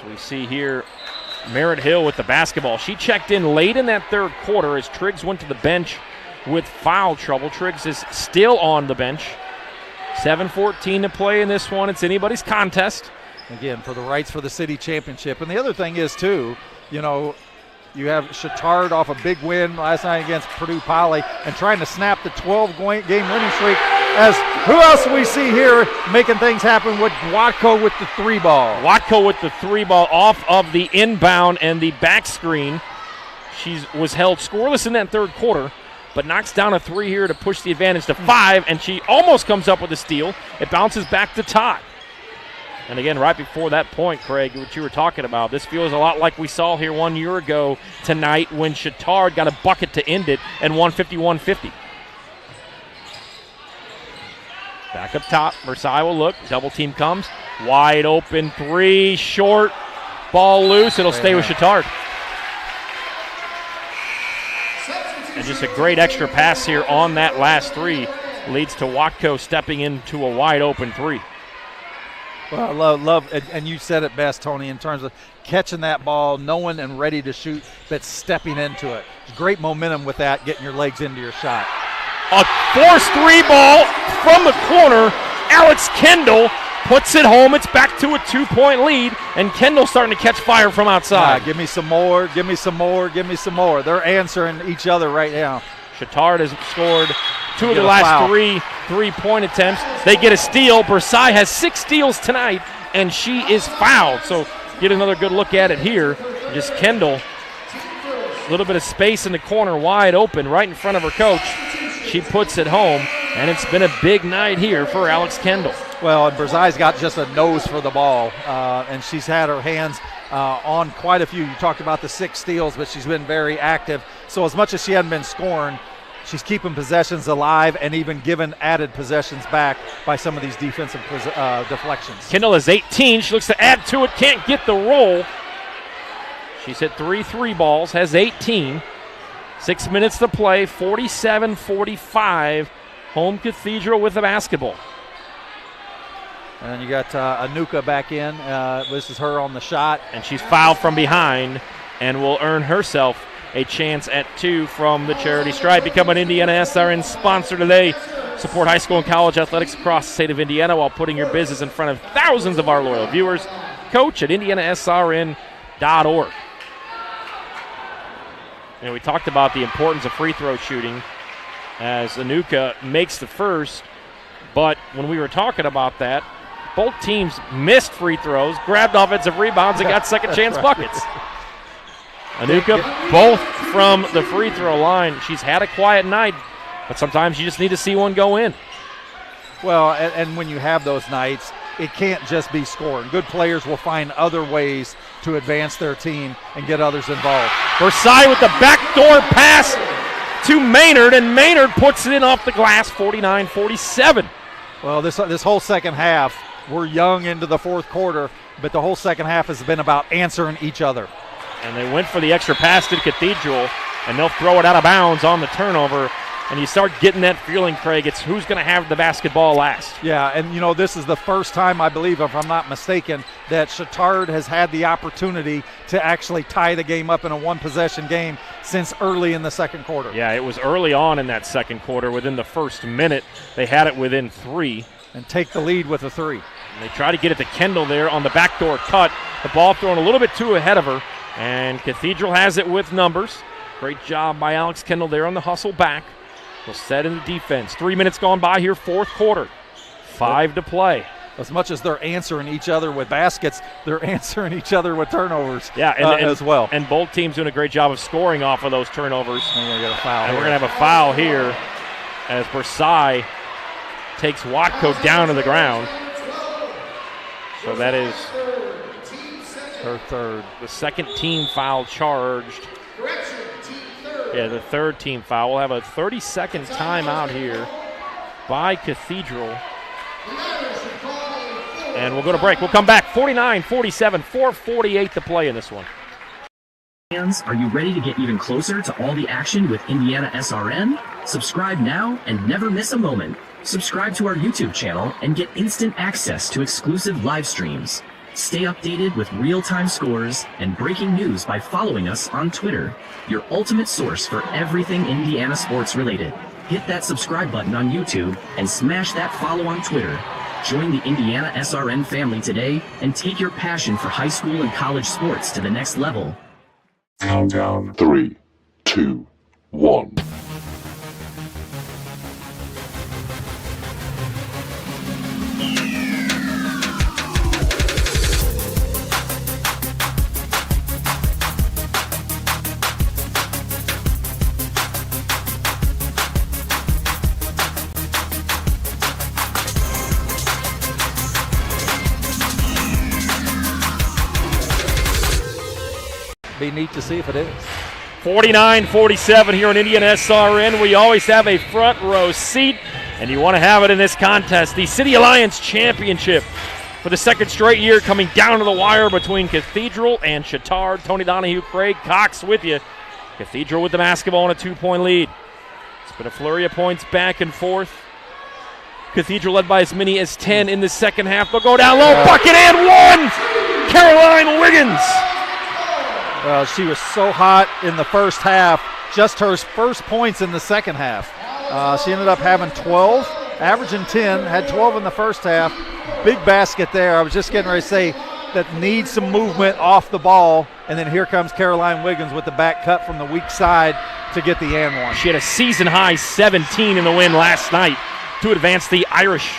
S4: So we see here Merritt Hill with the basketball. She checked in late in that third quarter as Triggs went to the bench with foul trouble. Triggs is still on the bench. 7:14 to play in this one. It's anybody's contest.
S5: Again, for the rights for the city championship. And the other thing is, too, you have Chittard off a big win last night against Purdue Poly and trying to snap the 12-game winning streak. As who else we see here making things happen with Watco with the 3-ball.
S4: Watco with the 3-ball off of the inbound and the back screen. She was held scoreless in that third quarter, but knocks down a 3 here to push the advantage to 5, and she almost comes up with a steal. It bounces back to Todd. And again, right before that point, Craig, what you were talking about, this feels a lot like we saw here 1 year ago tonight when Chittard got a bucket to end it and won 51-50. Back up top, Versailles will look, double team comes, wide open 3, short, ball loose, it'll stay with Chittard. And just a great extra pass here on that last 3 leads to Watco stepping into a wide open 3.
S5: Well, I love, and you said it best, Tony, in terms of catching that ball, knowing and ready to shoot, but stepping into it. Great momentum with that, getting your legs into your shot.
S4: A forced 3-ball from the corner. Alex Kendall puts it home. It's back to a 2-point lead, and Kendall starting to catch fire from outside.
S5: Give me some more, give me some more, give me some more. They're answering each other right now.
S4: Chittard has scored 2 of the last 3 3-point attempts. They get a steal. Versailles has 6 steals tonight, and she is fouled. So get another good look at it here. Just Kendall, a little bit of space in the corner, wide open, right in front of her coach. She puts it home, and it's been a big night here for Alex Kendall.
S5: Well, and Versailles got just a nose for the ball, and she's had her hands on quite a few. You talked about the 6 steals, but she's been very active. So as much as she hadn't been scoring, she's keeping possessions alive and even given added possessions back by some of these defensive deflections.
S4: Kendall is 18. She looks to add to it, can't get the roll. She's hit 3 3-balls, has 18. 6 minutes to play, 47-45. Home Cathedral with the basketball.
S5: And then you got Anuka back in. This is her on the shot.
S4: And she's fouled from behind and will earn herself a chance at 2 from the charity stripe. Become an IndianaSRN sponsor today. Support high school and college athletics across the state of Indiana while putting your business in front of thousands of our loyal viewers. Coach at IndianaSRN.org. And we talked about the importance of free throw shooting as Anuka makes the first. But when we were talking about that, both teams missed free throws, grabbed offensive rebounds, and got second chance buckets. Anuka, both from the free throw line. She's had a quiet night, but sometimes you just need to see one go in.
S5: Well, and when you have those nights, it can't just be scoring. Good players will find other ways to advance their team and get others involved.
S4: Versailles with the backdoor pass to Maynard, and Maynard puts it in off the glass, 49-47.
S5: Well, this whole second half, we're young into the fourth quarter, but the whole second half has been about answering each other.
S4: And they went for the extra pass to Cathedral, and they'll throw it out of bounds on the turnover. And you start getting that feeling, Craig, it's who's going to have the basketball last.
S5: Yeah, and this is the first time, I believe, if I'm not mistaken, that Chittard has had the opportunity to actually tie the game up in a one-possession game since early in the second quarter.
S4: Yeah, it was early on in that second quarter. Within the first minute, they had it within 3.
S5: And take the lead with a 3.
S4: And they try to get it to Kendall there on the backdoor cut. The ball thrown a little bit too ahead of her. And Cathedral has it with numbers. Great job by Alex Kendall there on the hustle back. Will set in the defense. 3 minutes gone by here, fourth quarter. 5 to play.
S5: As much as they're answering each other with baskets, they're answering each other with turnovers
S4: as
S5: well.
S4: And both teams doing a great job of scoring off of those turnovers.
S5: And we're going to get a foul.
S4: And we're going to have a foul here as Versailles takes Watco down to the ground. So that is
S5: her third.
S4: The second team foul charged. Yeah, the third team foul. We'll have a 30-second timeout here by Cathedral. And we'll go to break. We'll come back. 49-47, 4:48 to play in this one.
S21: Fans, are you ready to get even closer to all the action with IndianaSRN? Subscribe now and never miss a moment. Subscribe to our YouTube channel and get instant access to exclusive live streams. Stay updated with real-time scores and breaking news by following us on Twitter, your ultimate source for everything Indiana sports related. Hit that subscribe button on YouTube and smash that follow on Twitter. Join the IndianaSRN family today and take your passion for high school and college sports to the next level.
S22: Countdown. 3, 2, 1.
S5: Be neat to see if it is.
S4: 49-47 here on IndianaSRN. We always have a front row seat, and you want to have it in this contest. The City Alliance Championship for the second straight year, coming down to the wire between Cathedral and Chittard. Tony Donahue, Craig Cox with you. Cathedral with the basketball and a 2-point lead. It's been a flurry of points back and forth. Cathedral led by as many as 10 in the second half. They'll go down low, bucket and one! Caroline Wiggins.
S5: She was so hot in the first half, just her first points in the second half. She ended up having 12, averaging 10, had 12 in the first half. Big basket there. I was just getting ready to say that needs some movement off the ball, and then here comes Caroline Wiggins with the back cut from the weak side to get the and one.
S4: She had a season-high 17 in the win last night to advance the Irish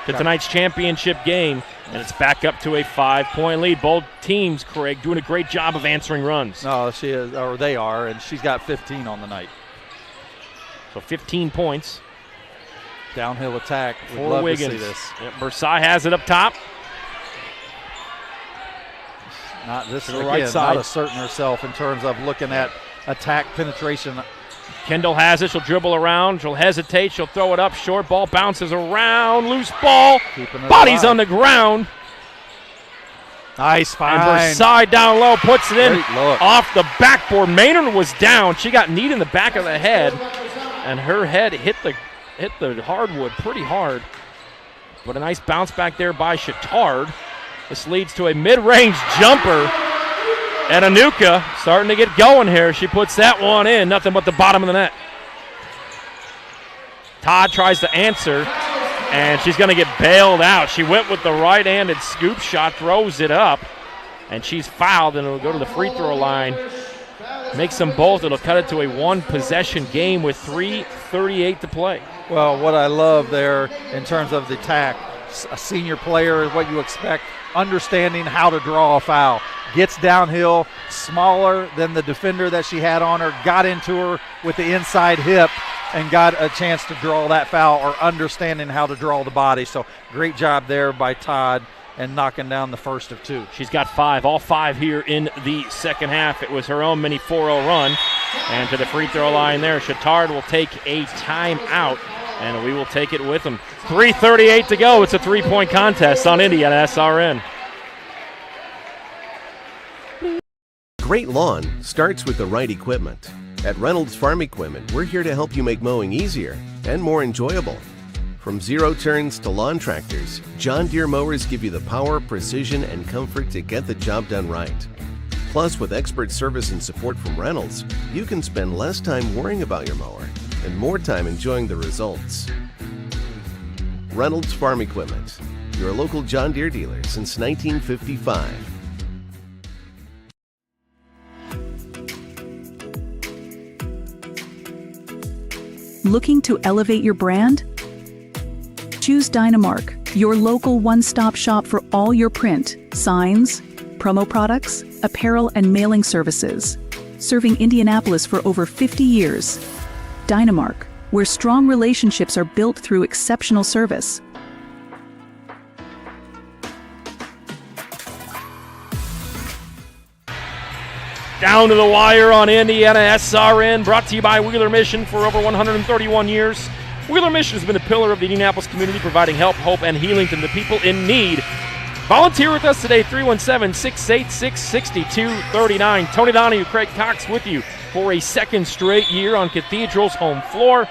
S4: to tonight's championship game. And it's back up to a 5-point lead. Both teams, Craig, doing a great job of answering runs.
S5: No, she is, or they are, and she's got 15 on the night.
S4: So 15 points.
S5: Downhill attack. We'd
S4: for
S5: love
S4: Wiggins.
S5: to see this.
S4: Yep, Versailles has it up top.
S5: Not this
S4: the
S5: again,
S4: right side.
S5: not asserting herself in terms of looking at attack penetration.
S4: Kendall has it. She'll dribble around. She'll hesitate. She'll throw it up short. Ball bounces around. Loose ball. Body's on the ground.
S5: Nice find.
S4: And Versailles down low puts it in off the backboard. Maynard was down. She got kneed in the back of the head, and her head hit the hardwood pretty hard. But a nice bounce back there by Chittard. This leads to a mid-range jumper. And Anuka starting to get going here. She puts that one in, nothing but the bottom of the net. Todd tries to answer, and she's going to get bailed out. She went with the right-handed scoop shot, throws it up, and she's fouled, and it'll go to the free throw line. Makes them both. It'll cut it to a one-possession game with 3:38 to play.
S5: Well, what I love there in terms of the attack, a senior player is what you expect, understanding how to draw a foul. Gets downhill, smaller than the defender that she had on her, got into her with the inside hip and got a chance to draw that foul, or understanding how to draw the body. So great job there by Todd and knocking down the first of two.
S4: She's got 5, all 5 here in the second half. It was her own mini 4-0 run. And to the free throw line there, Chittard will take a timeout, and we will take it with them. 3:38 to go. It's a 3-point contest on IndianaSRN.
S23: Great lawn starts with the right equipment.
S2: At Reynolds Farm Equipment, we're here to help you make mowing easier and more enjoyable. From zero turns to lawn tractors, John Deere mowers give you the power, precision, and comfort to get the job done right. Plus, with expert service and support from Reynolds, you can spend less time worrying about your mower and more time enjoying the results. Reynolds Farm Equipment, your local John Deere dealer since 1955.
S6: Looking to elevate your brand? Choose Dynamark, your local one-stop shop for all your print, signs, promo products, apparel, and mailing services. Serving Indianapolis for over 50 years. Dynamark, where strong relationships are built through exceptional service.
S4: Down to the wire on IndianaSRN, brought to you by Wheeler Mission for over 131 years. Wheeler Mission has been a pillar of the Indianapolis community, providing help, hope, and healing to the people in need. Volunteer with us today, 317-686-6239. Tony Donahue, Craig Cox with you for a second straight year on Cathedral's home floor.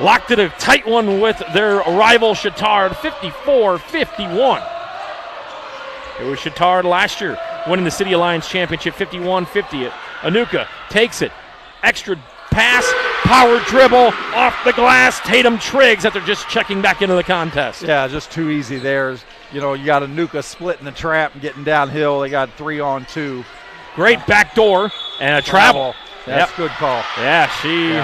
S4: Locked it a tight one with their rival Chittard, 54-51. It was Chittard last year, winning the City Alliance Championship 51-50. Anuka takes it. Extra pass, power dribble, off the glass. Tatum Triggs after just checking back into the contest.
S5: Yeah, just too easy there. You know, you got Anuka splitting the trap and getting downhill. They got 3-on-2.
S4: Great back door and a travel.
S5: That's good call.
S4: Yeah, she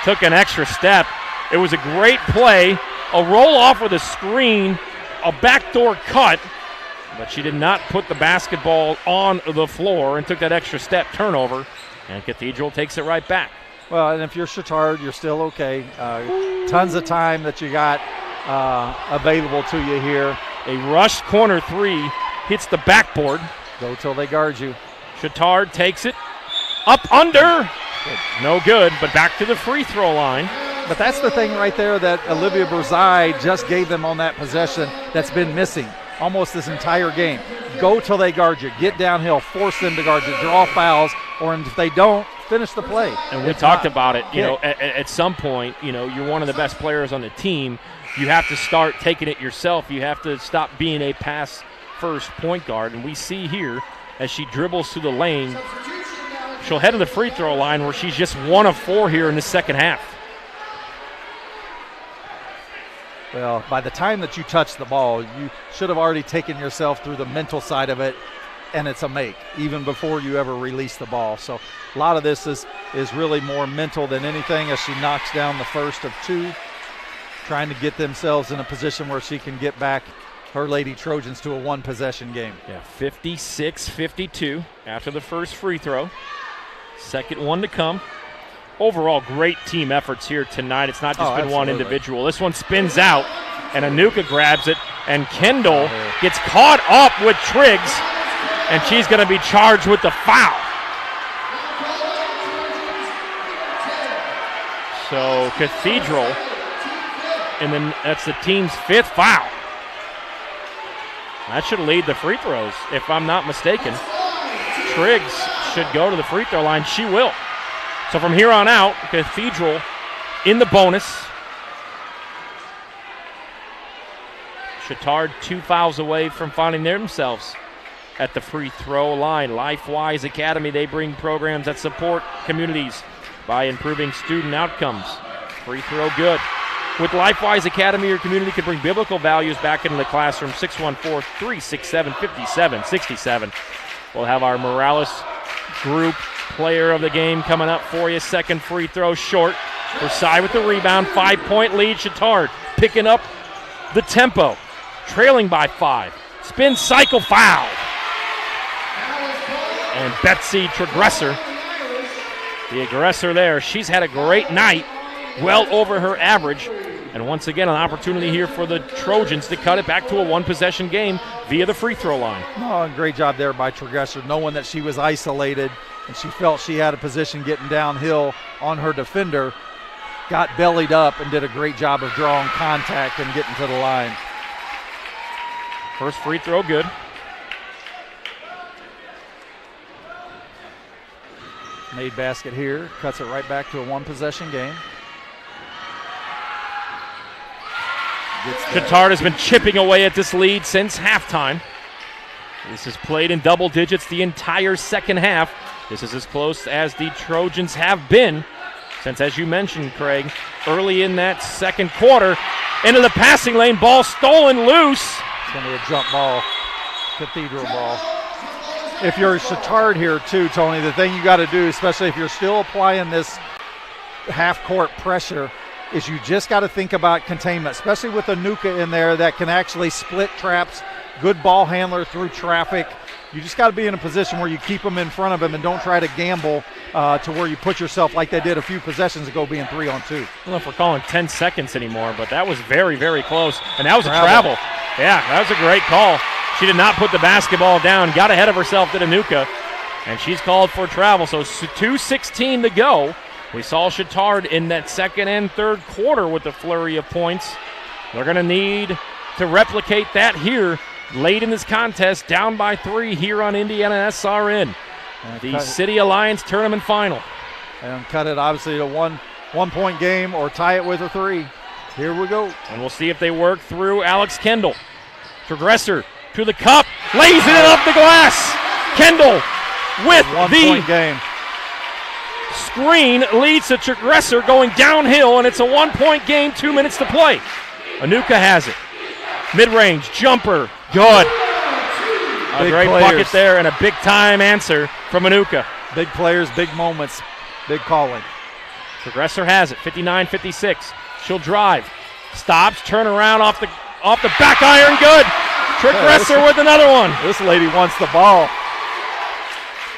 S4: took an extra step. It was a great play. A roll off with a screen, a backdoor cut. But she did not put the basketball on the floor and took that extra step turnover, and Cathedral takes it right back.
S5: Well, and if you're Chittard, you're still okay. Tons of time that you got available to you here.
S4: A rushed corner three hits the backboard.
S5: Go till they guard you.
S4: Chittard takes it. Up under. No good, but back to the free throw line.
S5: But that's the thing right there that Olivia Berzai just gave them on that possession that's been missing almost this entire game. Go till they guard you. Get downhill. Force them to guard you. Draw fouls. Or if they don't, finish the play.
S4: And we talked about it. You know, at some point, you know, you're one of the best players on the team. You have to start taking it yourself. You have to stop being a pass-first point guard. And we see here as she dribbles through the lane, she'll head to the free throw line where she's just 1 of 4 here in the second half.
S5: Well, by the time that you touch the ball, you should have already taken yourself through the mental side of it, and it's a make, even before you ever release the ball. So a lot of this is really more mental than anything as she knocks down the first of 2, trying to get themselves in a position where she can get back her Lady Trojans to a one-possession game.
S4: Yeah, 56-52 after the first free throw. Second one to come. Overall, great team efforts here tonight. It's not just been one individual. This one spins out, and Anuka grabs it, and Kendall gets caught up with Triggs, and she's going to be charged with the foul. So Cathedral, and then that's the team's 5th foul. That should lead the free throws, if I'm not mistaken. Triggs should go to the free throw line. She will. So from here on out, Cathedral in the bonus. Chittard 2 fouls away from finding themselves at the free throw line. LifeWise Academy, they bring programs that support communities by improving student outcomes. Free throw good. With LifeWise Academy, your community can bring biblical values back into the classroom. 614-367-5767. We'll have our Morales group player of the game coming up for you. Second free throw short. Versailles with the rebound. 5-point lead. Chittard picking up the tempo. Trailing by 5. Spin cycle foul. And Betsy Trigresser, the aggressor there, she's had a great night. Well over her average. And once again, an opportunity here for the Trojans to cut it back to a one-possession game via the free throw line.
S5: Oh, great job there by Trigresser, knowing that she was isolated and she felt she had a position getting downhill on her defender, got bellied up and did a great job of drawing contact and getting to the line.
S4: First free throw good.
S5: Made basket here, cuts it right back to a one-possession game.
S4: Chittard has been chipping away at this lead since halftime. This is played in double digits the entire second half. This is as close as the Trojans have been since, as you mentioned, Craig, early in that second quarter. Into the passing lane, ball stolen loose.
S5: It's going to be a jump ball, Cathedral ball. If you're Chittard here too, Tony, the thing you got to do, especially if you're still applying this half-court pressure, is you just got to think about containment, especially with Anuka in there that can actually split traps, good ball handler through traffic. You just got to be in a position where you keep them in front of him and don't try to gamble to where you put yourself like they did a few possessions ago being 3-on-2.
S4: I don't know if we're calling 10 seconds anymore, but that was very, very close. And that was a travel. Yeah, that was a great call. She did not put the basketball down, got ahead of herself to Anuka, and she's called for travel. So 2:16 to go. We saw Chittard in that second and third quarter with a flurry of points. They're going to need to replicate that here late in this contest, down by 3 here on IndianaSRN. The City Alliance Tournament Final.
S5: And cut it obviously to one-point game or tie it with a 3. Here we go.
S4: And we'll see if they work through Alex Kendall. Transgressor to the cup, lays it up the glass. Kendall with the
S5: game.
S4: Screen leads to Transgressor going downhill, and it's a 1-point game, 2 minutes to play. Anuka has it. Mid-range jumper, good. A great bucket there and a big-time answer from Anuka.
S5: Big players, big moments, big calling.
S4: Transgressor has it, 59-56. She'll drive, stops, turn around off the back iron, good. Transgressor with another one.
S5: This lady wants the ball.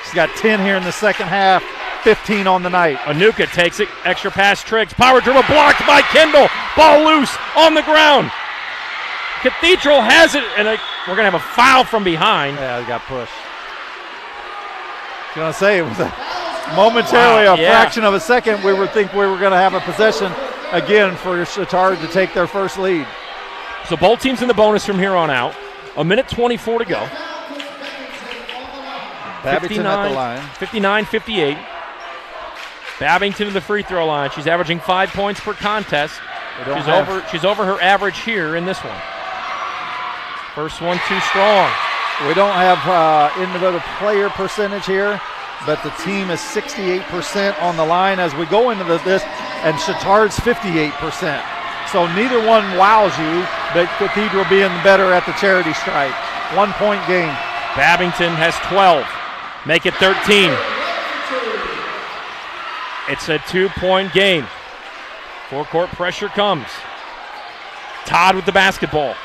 S5: She's got 10 here in the second half, 15 on the night.
S4: Anuka takes it, extra pass Triggs, power dribble blocked by Kendall. Ball loose on the ground. Cathedral has it, and we're going to have a foul from behind.
S5: Yeah, they got pushed. I was going to say, it was momentarily a fraction of a second, we were going to have a possession again for Chittard to take their first lead.
S4: So both teams in the bonus from here on out. 1:24 to go.
S5: Babington at the line.
S4: 59-58. Babington to the free throw line. She's averaging 5 points per contest. She's over her average here in this one. First one too strong.
S5: We don't have individual player percentage here, but the team is 68% on the line as we go into this, and Chittard's 58%. So neither one wows you, but Cathedral being better at the charity stripe. 1-point game.
S4: Babington has 12. Make it 13. It's a 2-point game. Four-court pressure comes. Todd with the basketball.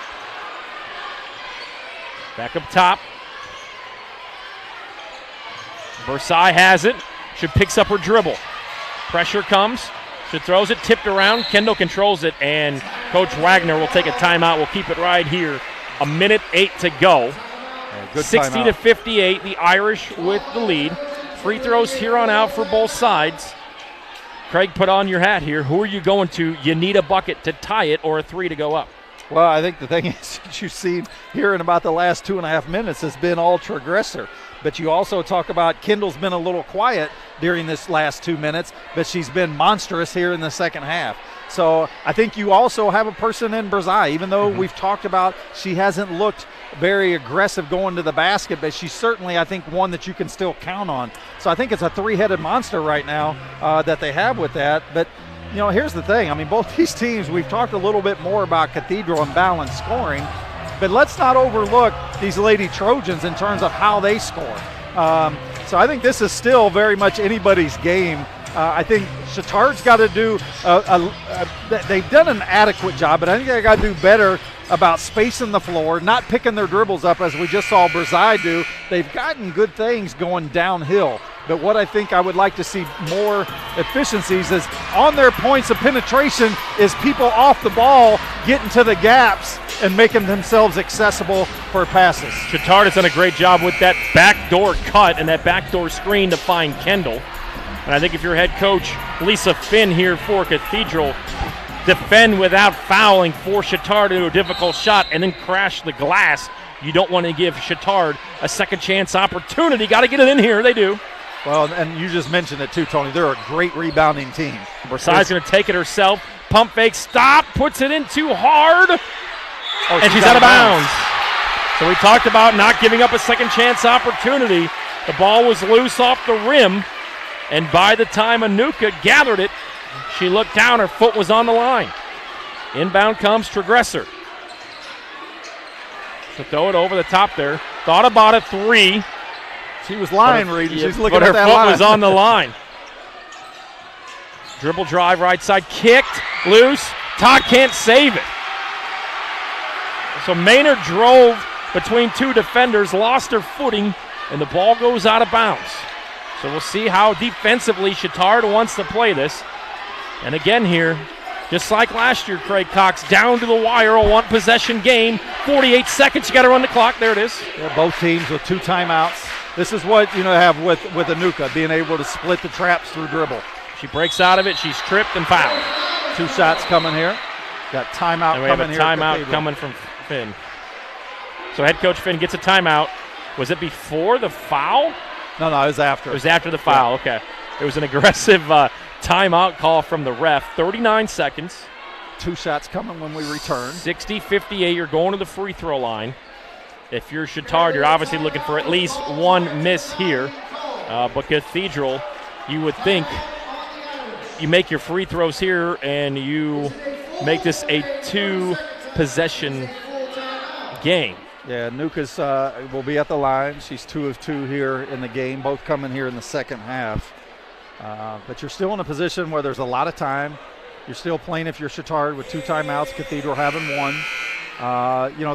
S4: Back up top. Versailles has it. She picks up her dribble. Pressure comes. She throws it, tipped around. Kendall controls it, and Coach Wagner will take a timeout. We'll keep it right here. 1:08 to go. 60-58, the Irish with the lead. Free throws here on out for both sides. Craig, put on your hat here. Who are you going to? You need a bucket to tie it or a 3 to go up.
S5: Well, I think the thing is that you've seen here in about the last 2.5 minutes has been all Transgressor. But you also talk about Kendall's been a little quiet during this last 2 minutes, but she's been monstrous here in the second half. So I think you also have a person in Brzai, even though we've talked about she hasn't looked very aggressive going to the basket, but she's certainly, I think, one that you can still count on. So I think it's a 3-headed monster right now that they have with that. But, you know, here's the thing. I mean, both these teams, we've talked a little bit more about Cathedral and balanced scoring, but let's not overlook these Lady Trojans in terms of how they score. So I think this is still very much anybody's game. I think Chittard's got to do they've done an adequate job, but I think they got to do better about spacing the floor, not picking their dribbles up as we just saw Brzai do. They've gotten good things going downhill, but what I think I would like to see more efficiencies is on their points of penetration is people off the ball getting to the gaps and making themselves accessible for passes.
S4: Chittard has done a great job with that backdoor cut and that backdoor screen to find Kendall. And I think if you're head coach Lisa Finn here for Cathedral, defend without fouling, force Chittard into a difficult shot, and then crash the glass. You don't want to give Chittard a second chance opportunity. Got to get it in here. They do.
S5: Well, and you just mentioned it too, Tony. They're a great rebounding team.
S4: Versailles going to take it herself. Pump fake, stop, puts it in too hard, and she's out of bounds. So we talked about not giving up a second chance opportunity. The ball was loose off the rim, and by the time Anuka gathered it, she looked down, her foot was on the line. Inbound comes Trigresser. So throw it over the top there. Thought about a three.
S5: She was line reading. She's looking
S4: but
S5: at that
S4: her foot
S5: line.
S4: was on the line. Dribble drive, right side, kicked, loose. Todd can't save it. So Maynard drove between two defenders, lost her footing, and the ball goes out of bounds. So we'll see how defensively Chittard wants to play this. And again here, just like last year, Craig Cox, down to the wire, a one-possession game. 48 seconds, you got to run the clock. There it is.
S5: Yeah, both teams with 2 timeouts. This is what you have with Anuka, being able to split the traps through dribble.
S4: She breaks out of it. She's tripped and fouled.
S5: 2 shots coming here. Got timeout
S4: and we
S5: coming
S4: have a
S5: here.
S4: Timeout coming from Finn. So head coach Finn gets a timeout. Was it before the foul?
S5: No, it was after.
S4: It was after the foul. Okay. It was an aggressive timeout call from the ref. 39 seconds.
S5: 2 shots coming when we return.
S4: 60-58. You're going to the free throw line. If you're Chittard, you're obviously looking for at least one miss here. But Cathedral, you would think you make your free throws here and you make this a 2-possession game.
S5: Yeah, Nuka's will be at the line. She's 2 of 2 here in the game, both coming here in the second half. But you're still in a position where there's a lot of time. You're still playing if you're Chittard with 2 timeouts, Cathedral having 1.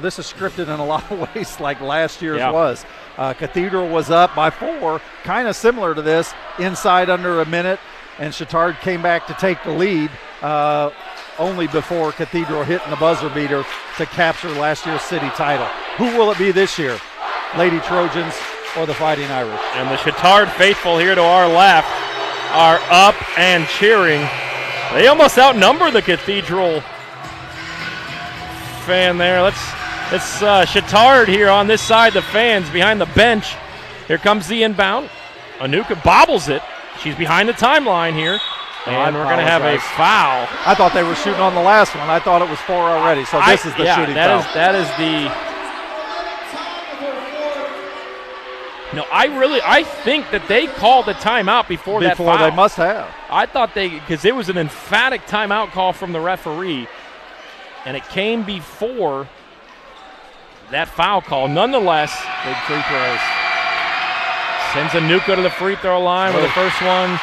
S5: This is scripted in a lot of ways like last year's was. Cathedral was up by 4, kind of similar to this, inside under a minute, and Chittard came back to take the lead only before Cathedral hitting the buzzer beater to capture last year's city title. Who will it be this year? Lady Trojans or the Fighting Irish?
S4: And the Chittard faithful here to our left are up and cheering. They almost outnumber the Cathedral fan there. It's Chittard here on this side, the fans behind the bench. Here comes the inbound. Anuka bobbles it. She's behind the timeline here. And we're going to have a foul.
S5: I thought they were shooting on the last one. I thought it was 4 already. So this is the shooting foul.
S4: That is the. No, I think that they called the timeout before that foul.
S5: They must have.
S4: I thought because it was an emphatic timeout call from the referee, and it came before that foul call. Nonetheless,
S5: big free throws.
S4: Sends Anuka to the free throw line with the first one.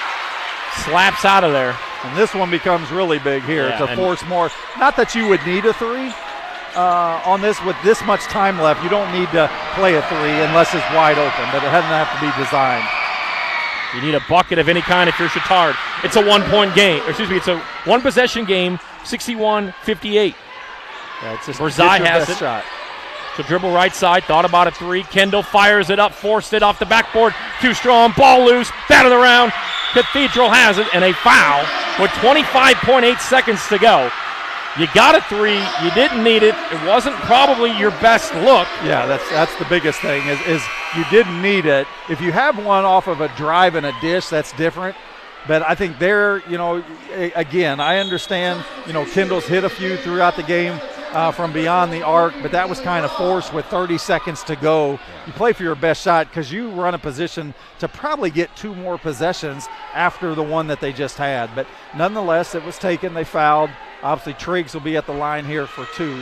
S4: Slaps out of there.
S5: And this one becomes really big here to force more. Not that you would need a 3 on this with this much time left. You don't need to play a 3 unless it's wide open, but it doesn't have to be designed.
S4: You need a bucket of any kind if you're Chittard. It's a 1-point game. It's a 1-possession game, 61-58.
S5: Yeah, it's just
S4: Versailles has it.
S5: Shot.
S4: So dribble right side, thought about a 3. Kendall fires it up, forced it off the backboard. Too strong, ball loose, batted around. Cathedral has it, and a foul with 25.8 seconds to go. You got a 3. You didn't need it. It wasn't probably your best look.
S5: Yeah, that's the biggest thing is you didn't need it. If you have one off of a drive and a dish, that's different. But I think there, again, I understand, Kendall's hit a few throughout the game from beyond the arc, but that was kind of forced with 30 seconds to go. You play for your best shot because you run a position to probably get 2 more possessions after the one that they just had. But nonetheless, it was taken. They fouled. Obviously, Triggs will be at the line here for 2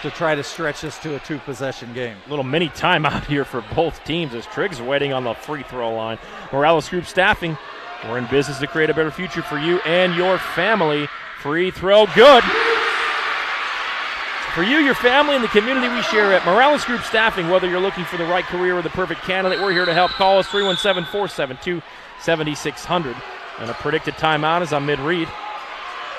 S5: to try to stretch this to a 2-possession game.
S4: Little mini timeout here for both teams as Triggs waiting on the free throw line. Morales Group Staffing, we're in business to create a better future for you and your family. Free throw good. For you, your family, and the community we share at Morales Group Staffing, whether you're looking for the right career or the perfect candidate, we're here to help. Call us 317-472-7600. And a predicted timeout is on mid-read.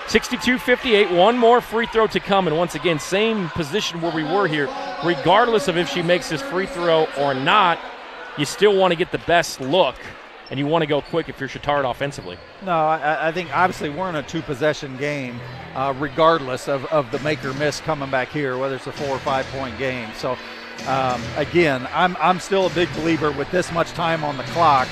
S4: 62-58, one more free throw to come. And once again, same position where we were here. Regardless of if she makes this free throw or not, you still want to get the best look. And you want to go quick if you're Chittard offensively.
S5: No, I think obviously we're in a 2-possession game, regardless of the make or miss coming back here, whether it's a 4 or 5 point game. So, again, I'm still a big believer with this much time on the clock.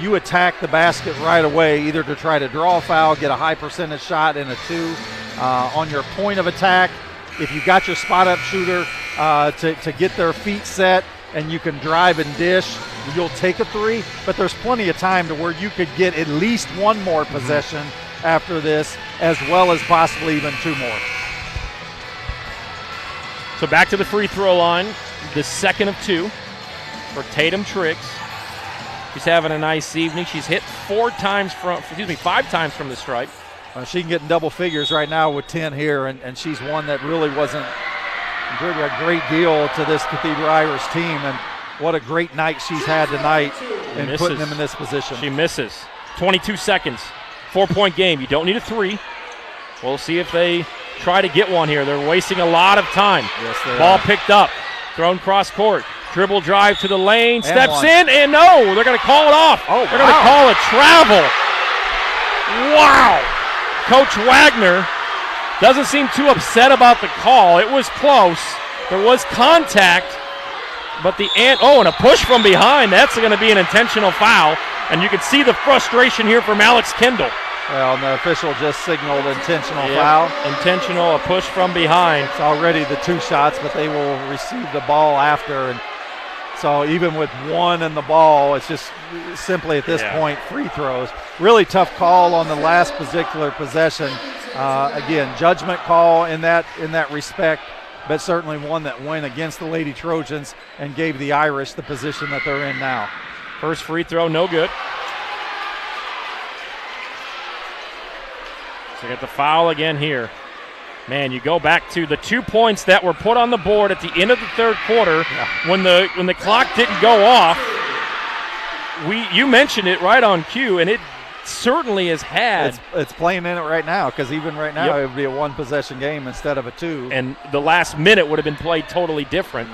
S5: you attack the basket right away, either to try to draw a foul, get a high percentage shot in a 2. On your point of attack, if you got your spot-up shooter to get their feet set and you can drive and dish, you'll take a 3. But there's plenty of time to where you could get at least 1 more possession after this, as well as possibly even 2 more.
S4: So back to the free throw line, the second of 2 for Tatum Triggs. She's having a nice evening. She's hit 5 times from the stripe.
S5: She can get in double figures right now with 10 here, and she's one that really wasn't a great deal to this Cathedral Irish team, and what a great night she's had tonight in putting them in this position.
S4: She misses. 22 seconds. 4-point game. You don't need a 3. We'll see if they try to get one here. They're wasting a lot of time.
S5: Yes, they
S4: Ball
S5: are.
S4: picked up. Thrown cross court. Dribble drive to the lane.
S5: And
S4: Steps
S5: one.
S4: in, and no, they're going to call it off.
S5: Oh,
S4: they're going to call a travel. Wow. Coach Wagner doesn't seem too upset about the call. It was close. There was contact, but and a push from behind. That's going to be an intentional foul, and you can see the frustration here from Alex Kendall.
S5: Well, and the official just signaled intentional foul.
S4: Intentional, a push from behind.
S5: It's already the 2 shots, but they will receive the ball after. And so even with 1 in the ball, it's just simply at this point free throws. Really tough call on the last particular possession. Again, judgment call in that respect, but certainly one that went against the Lady Trojans and gave the Irish the position that they're in now.
S4: First free throw, no good. So you got the foul again here. Man, you go back to the 2 points that were put on the board at the end of the third quarter when the clock didn't go off. You mentioned it right on cue, and it certainly has had.
S5: It's playing in it right now, because even right now it would be a 1-possession game instead of a 2.
S4: And the last minute would have been played totally different.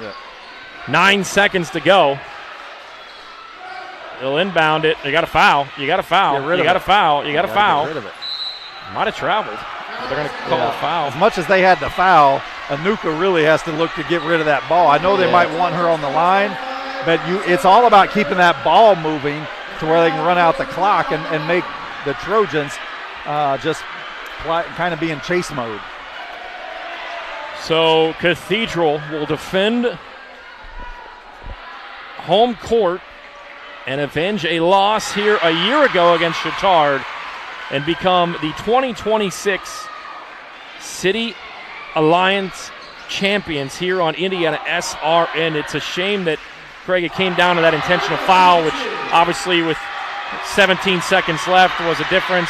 S4: 9 seconds to go. They'll inbound it. You got a foul. You got a foul. You got a foul. You got a foul.
S5: Get rid of it.
S4: Might have traveled. They're going to call a foul.
S5: As much as they had the foul, Anuka really has to look to get rid of that ball. I know they might want her on the line, but it's all about keeping that ball moving to where they can run out the clock and make the Trojans just kind of be in chase mode.
S4: So Cathedral will defend home court and avenge a loss here a year ago against Chittard and become the 2026 City Alliance champions here on IndianaSRN. It's a shame that, Craig, it came down to that intentional foul, which obviously with 17 seconds left was a difference.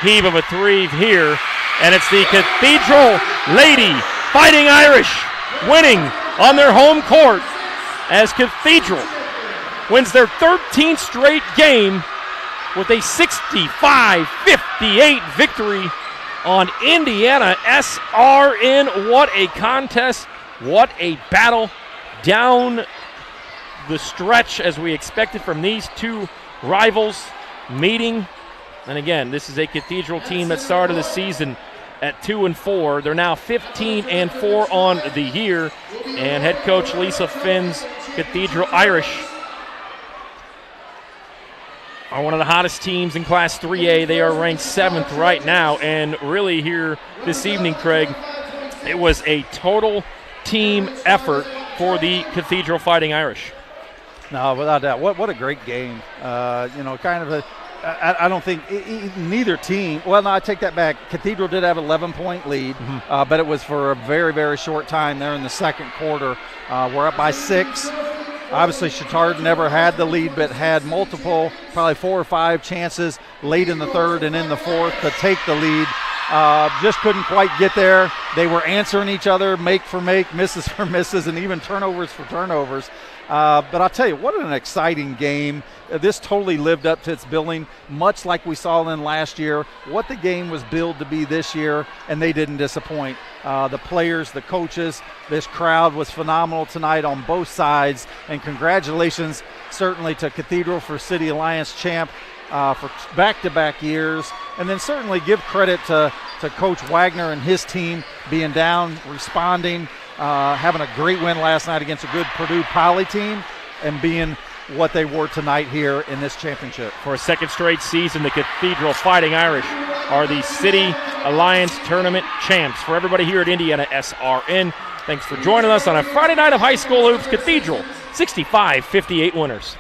S4: Heave of a 3 here, and it's the Cathedral Lady Fighting Irish winning on their home court as Cathedral wins their 13th straight game with a 65-58 victory on IndianaSRN. What a contest, what a battle down the stretch as we expected from these 2 rivals meeting. And again, this is a Cathedral team that started the season at 2-4. They're now 15-4 on the year. And head coach Lisa Finn's Cathedral Irish are one of the hottest teams in Class 3A. They are ranked 7th right now. And really here this evening, Craig, it was a total team effort for the Cathedral Fighting Irish.
S5: No, without doubt. What a great game. Kind of I don't think neither team. Well, no, I take that back. Cathedral did have an 11-point lead, but it was for a very, very short time there in the second quarter. We're up by 6. Obviously, Chittard never had the lead, but had multiple, probably 4 or 5 chances late in the third and in the fourth to take the lead. Just couldn't quite get there. They were answering each other, make for make, misses for misses, and even turnovers for turnovers. But I'll tell you, what an exciting game. This totally lived up to its billing, much like we saw in last year, what the game was billed to be this year, and they didn't disappoint. The players, the coaches, this crowd was phenomenal tonight on both sides, and congratulations certainly to Cathedral for City Alliance champ for back-to-back years, and then certainly give credit to Coach Wagner and his team being down, responding, having a great win last night against a good Purdue Poly team, and being what they were tonight here in this championship.
S4: For a second straight season, the Cathedral Fighting Irish are the City Alliance Tournament champs. For everybody here at IndianaSRN, thanks for joining us on a Friday night of high school hoops. Cathedral 65-58 winners.